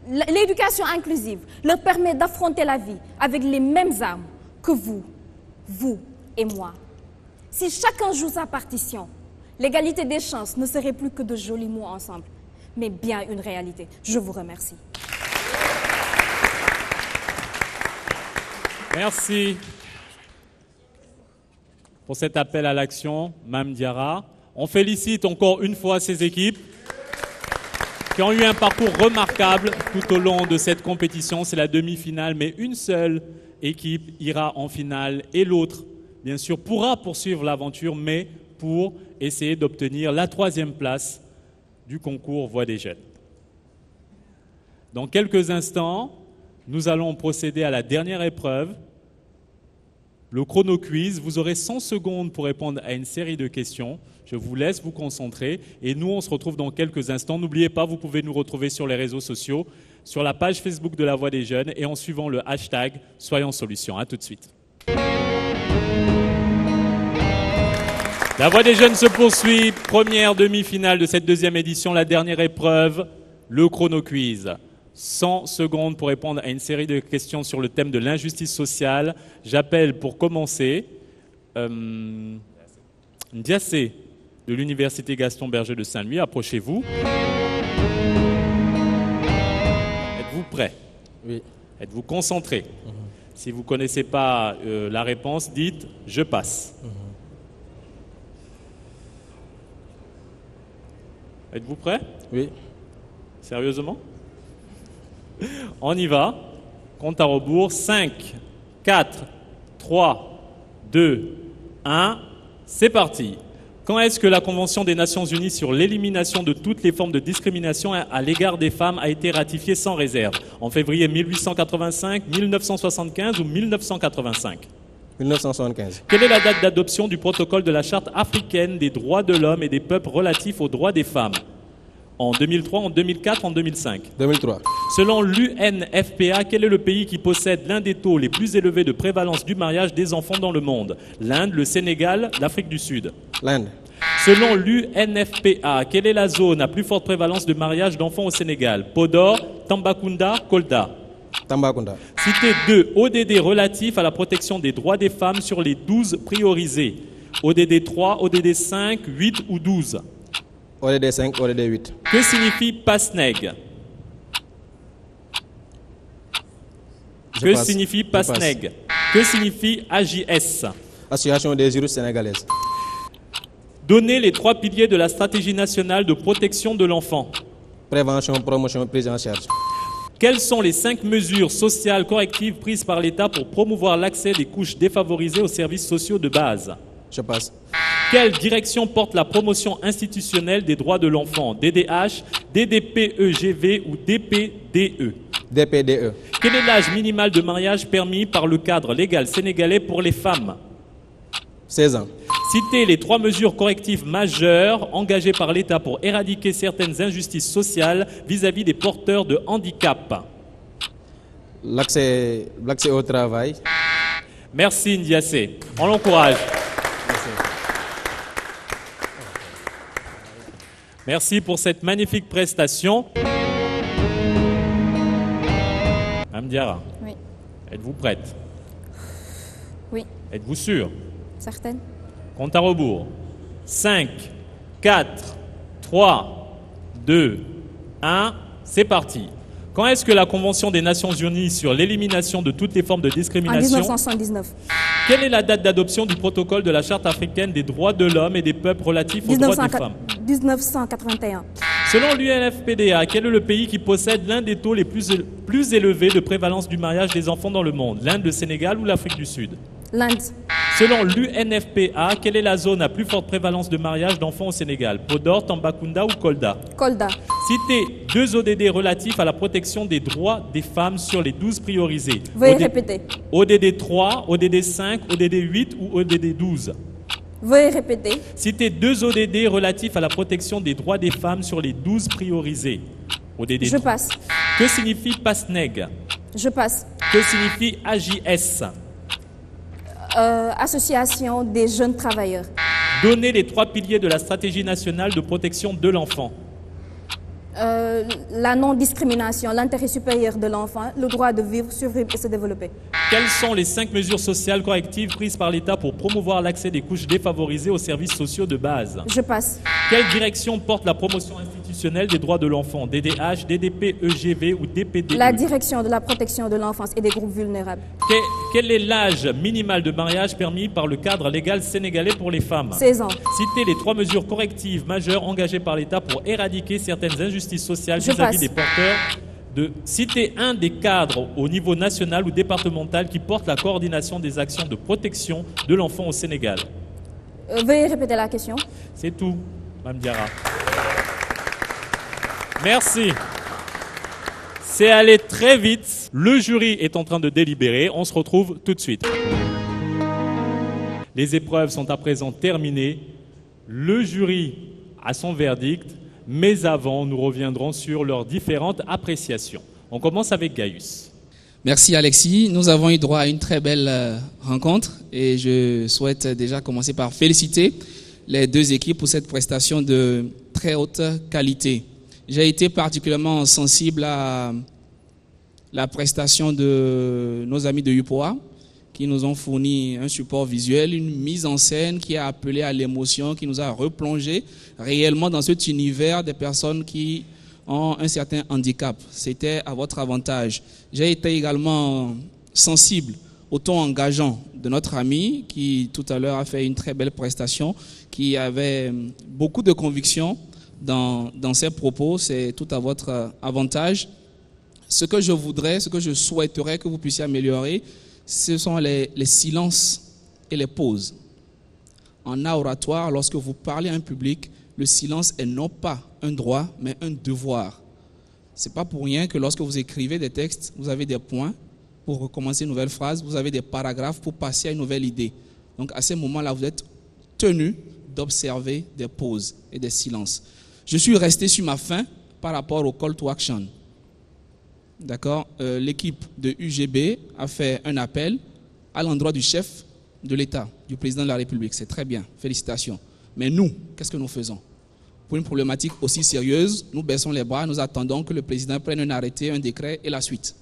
L'éducation inclusive leur permet d'affronter la vie avec les mêmes armes que vous et moi. Si chacun joue sa partition, l'égalité des chances ne serait plus que de jolis mots ensemble, mais bien une réalité. Je vous remercie. Merci pour cet appel à l'action, Mme Diarra. On félicite encore une fois ces équipes qui ont eu un parcours remarquable tout au long de cette compétition. C'est la demi-finale, mais une seule équipe ira en finale et l'autre, bien sûr, pourra poursuivre l'aventure, mais pour essayer d'obtenir la 3e place du concours Voix des Jeunes. Dans quelques instants, nous allons procéder à la dernière épreuve, le chrono quiz. Vous aurez 100 secondes pour répondre à une série de questions. Je vous laisse vous concentrer et nous, on se retrouve dans quelques instants. N'oubliez pas, vous pouvez nous retrouver sur les réseaux sociaux, sur la page Facebook de la Voix des Jeunes et en suivant le hashtag Soyons Solutions. À tout de suite. La Voix des Jeunes se poursuit. Première demi-finale de cette 2e édition, la dernière épreuve, le chrono quiz. 100 secondes pour répondre à une série de questions sur le thème de l'injustice sociale. J'appelle pour commencer Ndiassé de l'Université Gaston Berger de Saint-Louis. Approchez-vous. Êtes-vous prêt? Oui. Êtes-vous concentré? Si vous ne connaissez pas la réponse, dites « je passe ». Êtes-vous prêt? Oui. Sérieusement? On y va. Compte à rebours. 5, 4, 3, 2, 1. C'est parti. Quand est-ce que la Convention des Nations Unies sur l'élimination de toutes les formes de discrimination à l'égard des femmes a été ratifiée sans réserve? En février 1885, 1975 ou 1985? 1975. Quelle est la date d'adoption du protocole de la Charte africaine des droits de l'homme et des peuples relatifs aux droits des femmes? En 2003, en 2004, en 2005? 2003. Selon l'UNFPA, quel est le pays qui possède l'un des taux les plus élevés de prévalence du mariage des enfants dans le monde? L'Inde, le Sénégal, l'Afrique du Sud? L'Inde. Selon l'UNFPA, quelle est la zone à plus forte prévalence de mariage d'enfants au Sénégal? Podor, Tambacounda, Kolda? Tambacounda. Citez 2 ODD relatifs à la protection des droits des femmes sur les 12 priorisés. ODD 3, ODD 5, 8 ou 12? ODD 5, ODD 8. Que signifie PASNEG? Que signifie PASNEG? Que signifie AJS? Association des juristes sénégalaises. Donnez les 3 piliers de la stratégie nationale de protection de l'enfant. Prévention, promotion, prise en charge. Quelles sont les 5 mesures sociales correctives prises par l'État pour promouvoir l'accès des couches défavorisées aux services sociaux de base? Je passe. Quelle direction porte la promotion institutionnelle des droits de l'enfant? DDH, DDPEGV ou DPDE? DPDE. Quel est l'âge minimal de mariage permis par le cadre légal sénégalais pour les femmes? 16 ans. Citez les 3 mesures correctives majeures engagées par l'État pour éradiquer certaines injustices sociales vis-à-vis des porteurs de handicap. L'accès au travail. Merci Ndiassé. On l'encourage. Merci pour cette magnifique prestation. Mme Diarra. Oui. Êtes-vous prête? Oui. Êtes-vous sûre? Certaine. Compte à rebours. 5, 4, 3, 2, 1. C'est parti. Quand est-ce que la Convention des Nations Unies sur l'élimination de toutes les formes de discrimination... En 1979. Quelle est la date d'adoption du protocole de la Charte africaine des droits de l'homme et des peuples relatifs aux droits des femmes? 1981. Selon l'UNFPA, quel est le pays qui possède l'un des taux les plus élevés de prévalence du mariage des enfants dans le monde? L'Inde, le Sénégal ou l'Afrique du Sud? L'Inde. Selon l'UNFPA, quelle est la zone à plus forte prévalence de mariage d'enfants au Sénégal? Podor, Tambacounda ou Kolda? Kolda. Citez 2 ODD relatifs à la protection des droits des femmes sur les 12 priorisés. Veuillez répéter. ODD 3, ODD 5, ODD 8 ou ODD 12? Veuillez répéter. Citez 2 ODD relatifs à la protection des droits des femmes sur les 12 priorisés. ODD. Je passe. Que signifie PASNEG? Je passe. Que signifie AJS? Association des jeunes travailleurs. Donnez les 3 piliers de la stratégie nationale de protection de l'enfant. La non-discrimination, l'intérêt supérieur de l'enfant, le droit de vivre, survivre et se développer. Quelles sont les 5 mesures sociales correctives prises par l'État pour promouvoir l'accès des couches défavorisées aux services sociaux de base? Je passe. Quelle direction porte la promotion institutionnelle des droits de l'enfant? DDH, DDP, EGV ou DPDE? La direction de la protection de l'enfance et des groupes vulnérables. Quel est l'âge minimal de mariage permis par le cadre légal sénégalais pour les femmes? 16 ans. Citez les 3 mesures correctives majeures engagées par l'État pour éradiquer certaines injustices sociales vis-à-vis des porteurs de... Citez un des cadres au niveau national ou départemental qui porte la coordination des actions de protection de l'enfant au Sénégal. Veuillez répéter la question. C'est tout, Mme Diarra. Merci. C'est allé très vite. Le jury est en train de délibérer. On se retrouve tout de suite. Les épreuves sont à présent terminées. Le jury a son verdict. Mais avant, nous reviendrons sur leurs différentes appréciations. On commence avec Gaius. Merci Alexis. Nous avons eu droit à une très belle rencontre et je souhaite déjà commencer par féliciter les 2 équipes pour cette prestation de très haute qualité. J'ai été particulièrement sensible à la prestation de nos amis de UPOA qui nous ont fourni un support visuel, une mise en scène qui a appelé à l'émotion, qui nous a replongé réellement dans cet univers des personnes qui ont un certain handicap. C'était à votre avantage. J'ai été également sensible au ton engageant de notre ami qui tout à l'heure a fait une très belle prestation, qui avait beaucoup de conviction dans ses propos. C'est tout à votre avantage. Ce que je voudrais, ce que je souhaiterais que vous puissiez améliorer, ce sont les silences et les pauses. En art oratoire, lorsque vous parlez à un public, le silence est non pas un droit, mais un devoir. Ce n'est pas pour rien que lorsque vous écrivez des textes, vous avez des points pour recommencer une nouvelle phrase, vous avez des paragraphes pour passer à une nouvelle idée. Donc à ces moments-là, vous êtes tenu d'observer des pauses et des silences. Je suis resté sur ma faim par rapport au call to action. D'accord, l'équipe de UGB a fait un appel à l'endroit du chef de l'État, du président de la République. C'est très bien, félicitations. Mais nous, qu'est-ce que nous faisons? Pour une problématique aussi sérieuse, nous baissons les bras, nous attendons que le président prenne un arrêté, un décret et la suite.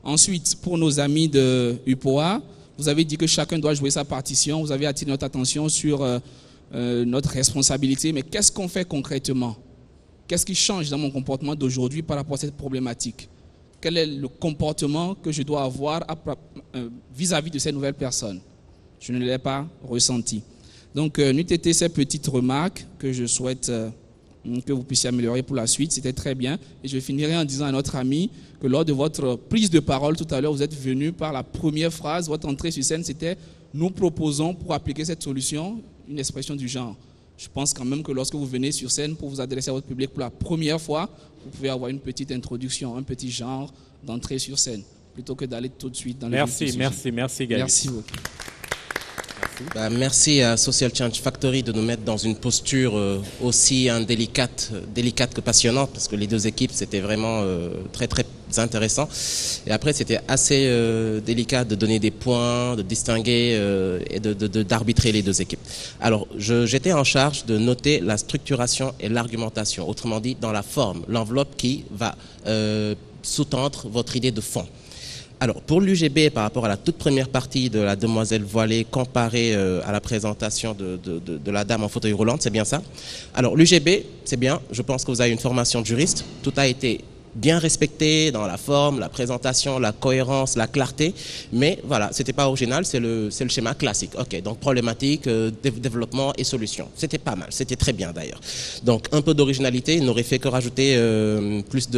Ensuite, pour nos amis de UPOA, vous avez dit que chacun doit jouer sa partition, vous avez attiré notre attention sur notre responsabilité, mais qu'est-ce qu'on fait concrètement? Qu'est-ce qui change dans mon comportement d'aujourd'hui par rapport à cette problématique? Quel est le comportement que je dois avoir vis-à-vis de ces nouvelles personnes? Je ne l'ai pas ressenti. Donc, n'eût été ces petites remarques que je souhaite que vous puissiez améliorer pour la suite. C'était très bien. Et je finirai en disant à notre ami que lors de votre prise de parole tout à l'heure, vous êtes venu par la première phrase, votre entrée sur scène, c'était « Nous proposons pour appliquer cette solution une expression du genre ». Je pense quand même que lorsque vous venez sur scène pour vous adresser à votre public pour la première fois, vous pouvez avoir une petite introduction, un petit genre d'entrée sur scène, plutôt que d'aller tout de suite dans le vif du sujet. Merci Gaël. Merci beaucoup. Merci à Social Change Factory de nous mettre dans une posture aussi délicate que passionnante, parce que les 2 équipes, c'était vraiment très très intéressant. Et après, c'était assez délicat de donner des points, de distinguer et d'arbitrer les 2 équipes. Alors, j'étais en charge de noter la structuration et l'argumentation, autrement dit, dans la forme, l'enveloppe qui va sous-tendre votre idée de fond. Alors, pour l'UGB, par rapport à la toute première partie de la demoiselle voilée comparée à la présentation de la dame en fauteuil roulant, c'est bien ça? Alors, l'UGB, c'est bien, je pense que vous avez une formation de juriste, tout a été bien respecté dans la forme, la présentation, la cohérence, la clarté, mais voilà, c'était pas original, c'est le schéma classique. Ok, donc problématique, développement et solution. C'était pas mal, c'était très bien d'ailleurs. Donc un peu d'originalité n'aurait fait que rajouter plus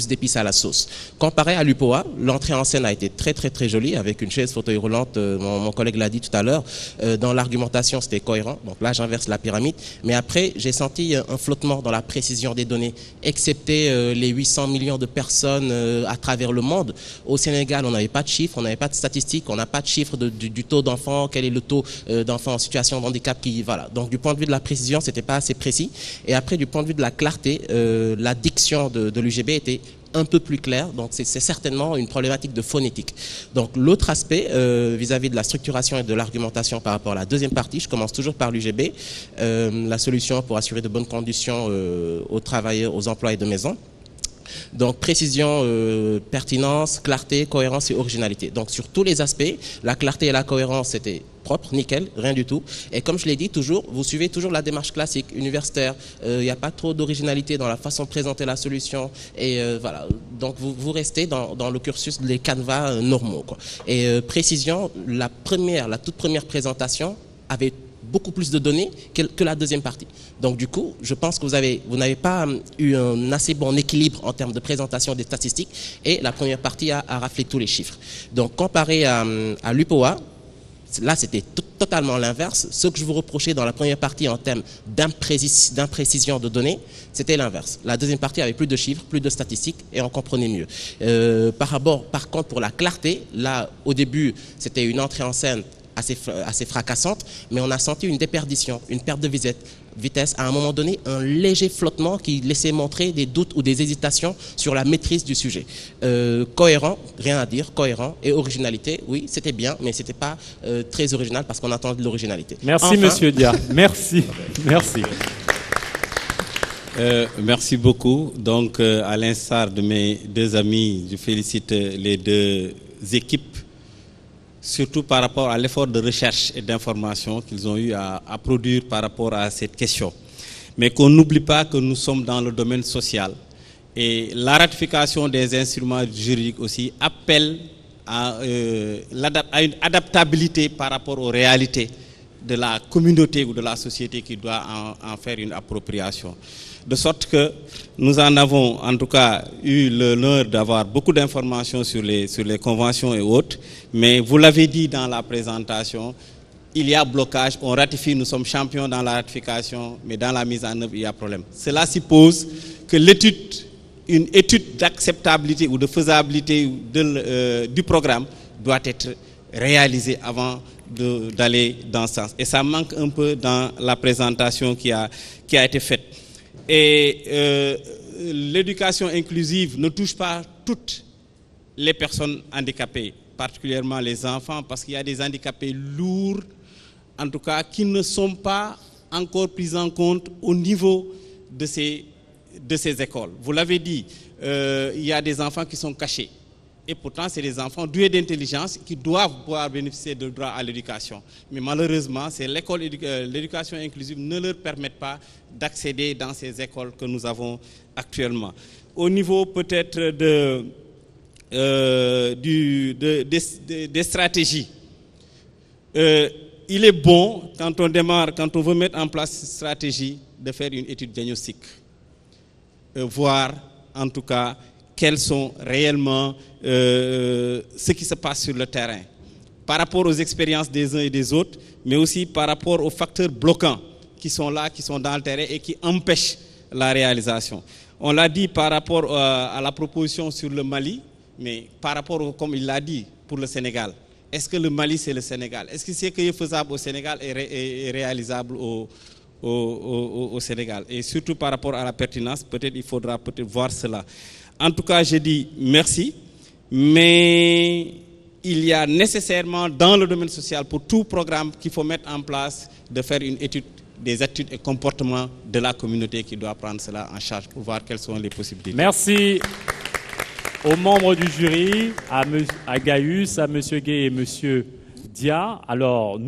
d'épices à la sauce. Comparé à l'UPOA, l'entrée en scène a été très très très jolie avec une chaise fauteuil roulante. Mon collègue l'a dit tout à l'heure. Dans l'argumentation, c'était cohérent. Donc là, j'inverse la pyramide. Mais après, j'ai senti un flottement dans la précision des données, excepté les 800 millions de personnes à travers le monde. Au Sénégal, on n'avait pas de chiffres, on n'avait pas de statistiques, on n'a pas de chiffres du taux d'enfants, quel est le taux d'enfants en situation de handicap voilà. Donc du point de vue de la précision, c'était pas assez précis. Et après, du point de vue de la clarté, la diction de l'UGB était un peu plus clair. Donc c'est certainement une problématique de phonétique. Donc l'autre aspect vis-à-vis de la structuration et de l'argumentation par rapport à la deuxième partie, je commence toujours par l'UGB, la solution pour assurer de bonnes conditions aux travailleurs, aux employés de maison. Donc précision, pertinence, clarté, cohérence et originalité. Donc sur tous les aspects, la clarté et la cohérence c'était propre, nickel, rien du tout. Et comme je l'ai dit toujours, vous suivez toujours la démarche classique, universitaire. Il n'y a pas trop d'originalité dans la façon de présenter la solution. Et voilà, donc vous restez dans le cursus des canevas normaux, quoi. Et précision, la toute première présentation avait beaucoup plus de données que la deuxième partie. Donc du coup, je pense que vous n'avez pas eu un assez bon équilibre en termes de présentation des statistiques et la première partie a raflé tous les chiffres. Donc comparé à l'UPOA, là c'était totalement l'inverse. Ce que je vous reprochais dans la première partie en termes d'imprécision de données, c'était l'inverse. La deuxième partie avait plus de chiffres, plus de statistiques et on comprenait mieux. Par contre, pour la clarté, là au début, c'était une entrée en scène assez fracassante, mais on a senti une déperdition, une perte de vitesse, à un moment donné, un léger flottement qui laissait montrer des doutes ou des hésitations sur la maîtrise du sujet. Cohérent, rien à dire, cohérent, et originalité, oui, c'était bien, mais c'était pas très original parce qu'on attend de l'originalité. Merci Monsieur Dia, merci. Merci beaucoup. Donc, à l'instar de mes deux amis, je félicite les deux équipes, surtout par rapport à l'effort de recherche et d'information qu'ils ont eu à produire par rapport à cette question. Mais qu'on n'oublie pas que nous sommes dans le domaine social. Et la ratification des instruments juridiques aussi appelle à une adaptabilité par rapport aux réalités de la communauté ou de la société qui doit en faire une appropriation. De sorte que nous en avons en tout cas eu l'honneur d'avoir beaucoup d'informations sur les conventions et autres, mais vous l'avez dit dans la présentation, il y a blocage, on ratifie, nous sommes champions dans la ratification, mais dans la mise en œuvre, il y a problème. Cela suppose que une étude d'acceptabilité ou de faisabilité du programme doit être réalisée avant d'aller dans ce sens. Et ça manque un peu dans la présentation qui a été faite. Et l'éducation inclusive ne touche pas toutes les personnes handicapées, particulièrement les enfants, parce qu'il y a des handicapés lourds, en tout cas, qui ne sont pas encore pris en compte au niveau de ces écoles. Vous l'avez dit, il y a des enfants qui sont cachés. Et pourtant, c'est des enfants doués d'intelligence qui doivent pouvoir bénéficier de droit à l'éducation. Mais malheureusement, l'éducation inclusive ne leur permet pas d'accéder dans ces écoles que nous avons actuellement. Au niveau peut-être des stratégies, il est bon, quand on veut mettre en place une stratégie, de faire une étude diagnostique. Voir, en tout cas, quels sont réellement ce qui se passe sur le terrain, par rapport aux expériences des uns et des autres, mais aussi par rapport aux facteurs bloquants qui sont là, qui sont dans le terrain et qui empêchent la réalisation. On l'a dit par rapport à la proposition sur le Mali, mais par rapport, comme il l'a dit, pour le Sénégal. Est-ce que le Mali, c'est le Sénégal? Est-ce que ce qui est faisable au Sénégal est réalisable au Sénégal? Et surtout par rapport à la pertinence, peut-être il faudra voir cela. En tout cas, je dis merci, mais il y a nécessairement dans le domaine social, pour tout programme qu'il faut mettre en place, de faire une étude des attitudes et comportements de la communauté qui doit prendre cela en charge pour voir quelles sont les possibilités. Merci aux membres du jury, à Gaius, à M. Gay et M. Dia. Alors,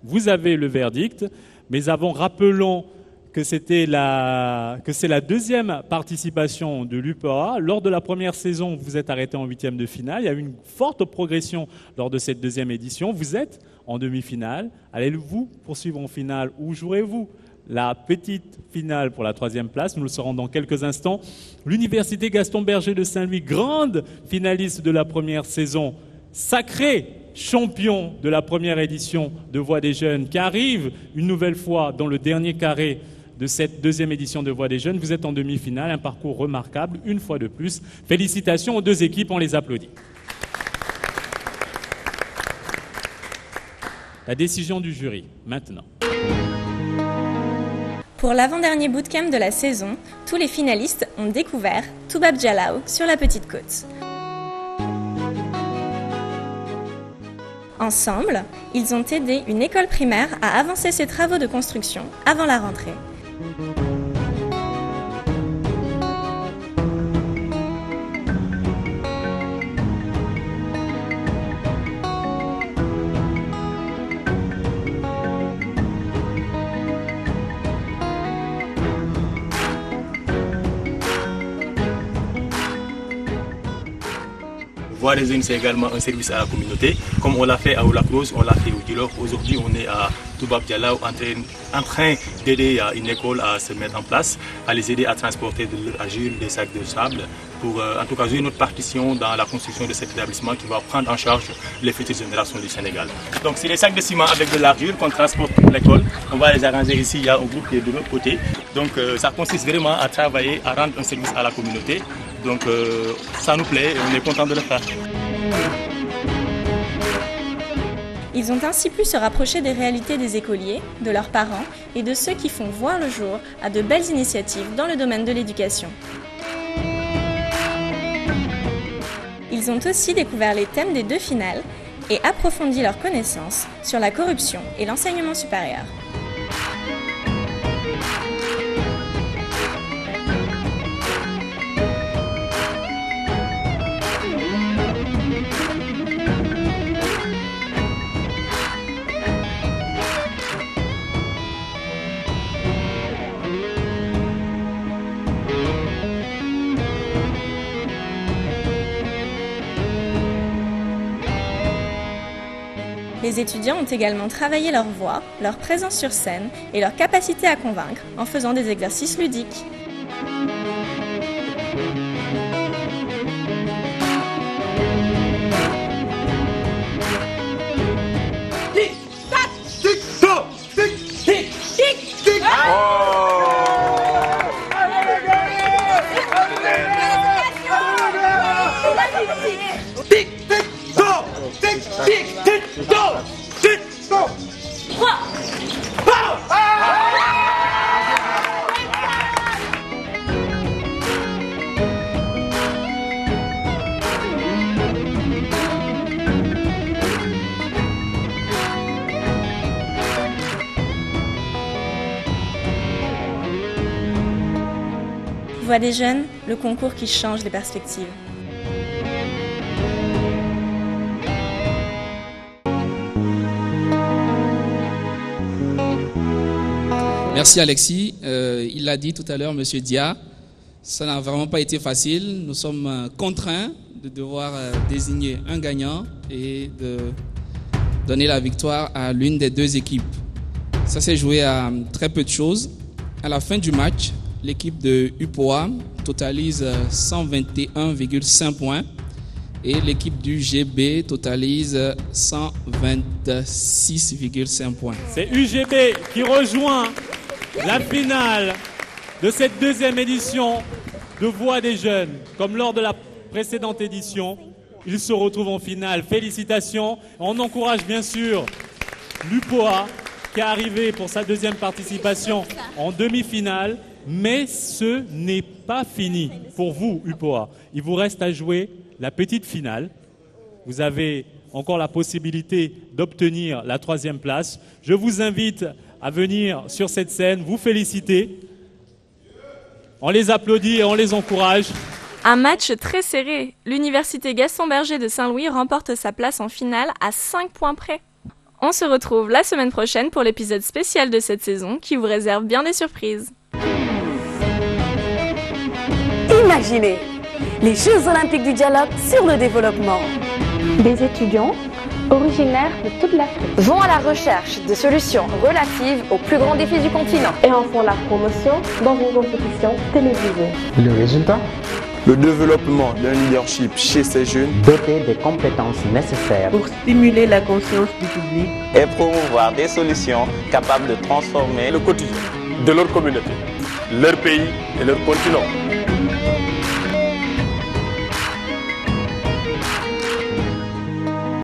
vous avez le verdict, mais rappelons que c'est la deuxième participation de l'UPOA. Lors de la première saison, vous êtes arrêté en 8e de finale. Il y a eu une forte progression lors de cette deuxième édition. Vous êtes en demi-finale. Allez-vous poursuivre en finale ou jouerez-vous la petite finale pour la 3e place? Nous le saurons dans quelques instants. L'Université Gaston Berger de Saint-Louis, grande finaliste de la première saison, sacré champion de la première édition de Voix des Jeunes, qui arrive une nouvelle fois dans le dernier carré de cette deuxième édition de Voix des Jeunes. Vous êtes en demi-finale, un parcours remarquable, une fois de plus. Félicitations aux deux équipes, on les applaudit. La décision du jury, maintenant. Pour l'avant-dernier bootcamp de la saison, tous les finalistes ont découvert Toubab Dialaw sur la Petite Côte. Ensemble, ils ont aidé une école primaire à avancer ses travaux de construction avant la rentrée. Voix des jeunes, c'est également un service à la communauté. Comme on l'a fait à Oulacruz, on l'a fait au Djilor. Aujourd'hui, on est à Toubab Dialaw en train d'aider une école à se mettre en place, à les aider à transporter de l'argile, des sacs de sable, pour en tout cas jouer notre partition dans la construction de cet établissement qui va prendre en charge les futures générations du Sénégal. Donc c'est les sacs de ciment avec de l'argile qu'on transporte pour l'école. On va les arranger ici, il y a un groupe qui est de l'autre côté. Donc ça consiste vraiment à travailler, à rendre un service à la communauté. Donc ça nous plaît et on est content de le faire. Ils ont ainsi pu se rapprocher des réalités des écoliers, de leurs parents et de ceux qui font voir le jour à de belles initiatives dans le domaine de l'éducation. Ils ont aussi découvert les thèmes des 2 finales et approfondi leurs connaissances sur la corruption et l'enseignement supérieur. Les étudiants ont également travaillé leur voix, leur présence sur scène et leur capacité à convaincre en faisant des exercices ludiques. Voix des jeunes, le concours qui change les perspectives. Merci Alexis. Il l'a dit tout à l'heure, Monsieur Dia, ça n'a vraiment pas été facile. Nous sommes contraints de devoir désigner un gagnant et de donner la victoire à l'une des 2 équipes. Ça s'est joué à très peu de choses. À la fin du match, l'équipe de UPOA totalise 121,5 points et l'équipe du GB totalise 126,5 points. C'est UGB qui rejoint la finale de cette 2e édition de Voix des jeunes. Comme lors de la précédente édition, ils se retrouvent en finale. Félicitations. On encourage bien sûr l'UPOA qui est arrivé pour sa 2e participation en demi-finale. Mais ce n'est pas fini pour vous, UPOA. Il vous reste à jouer la petite finale. Vous avez encore la possibilité d'obtenir la 3e place. Je vous invite à venir sur cette scène, vous féliciter. On les applaudit et on les encourage. Un match très serré. L'Université Gaston Berger de Saint-Louis remporte sa place en finale à 5 points près. On se retrouve la semaine prochaine pour l'épisode spécial de cette saison qui vous réserve bien des surprises. Imaginez les Jeux Olympiques du dialogue sur le développement. Des étudiants originaires de toute l'Afrique vont à la recherche de solutions relatives aux plus grands défis du continent et en font la promotion dans une compétition télévisée. Le résultat ? Le développement d'un leadership chez ces jeunes, dotés des compétences nécessaires pour stimuler la conscience du public et promouvoir des solutions capables de transformer le quotidien de leur communauté, leur pays et leur continent.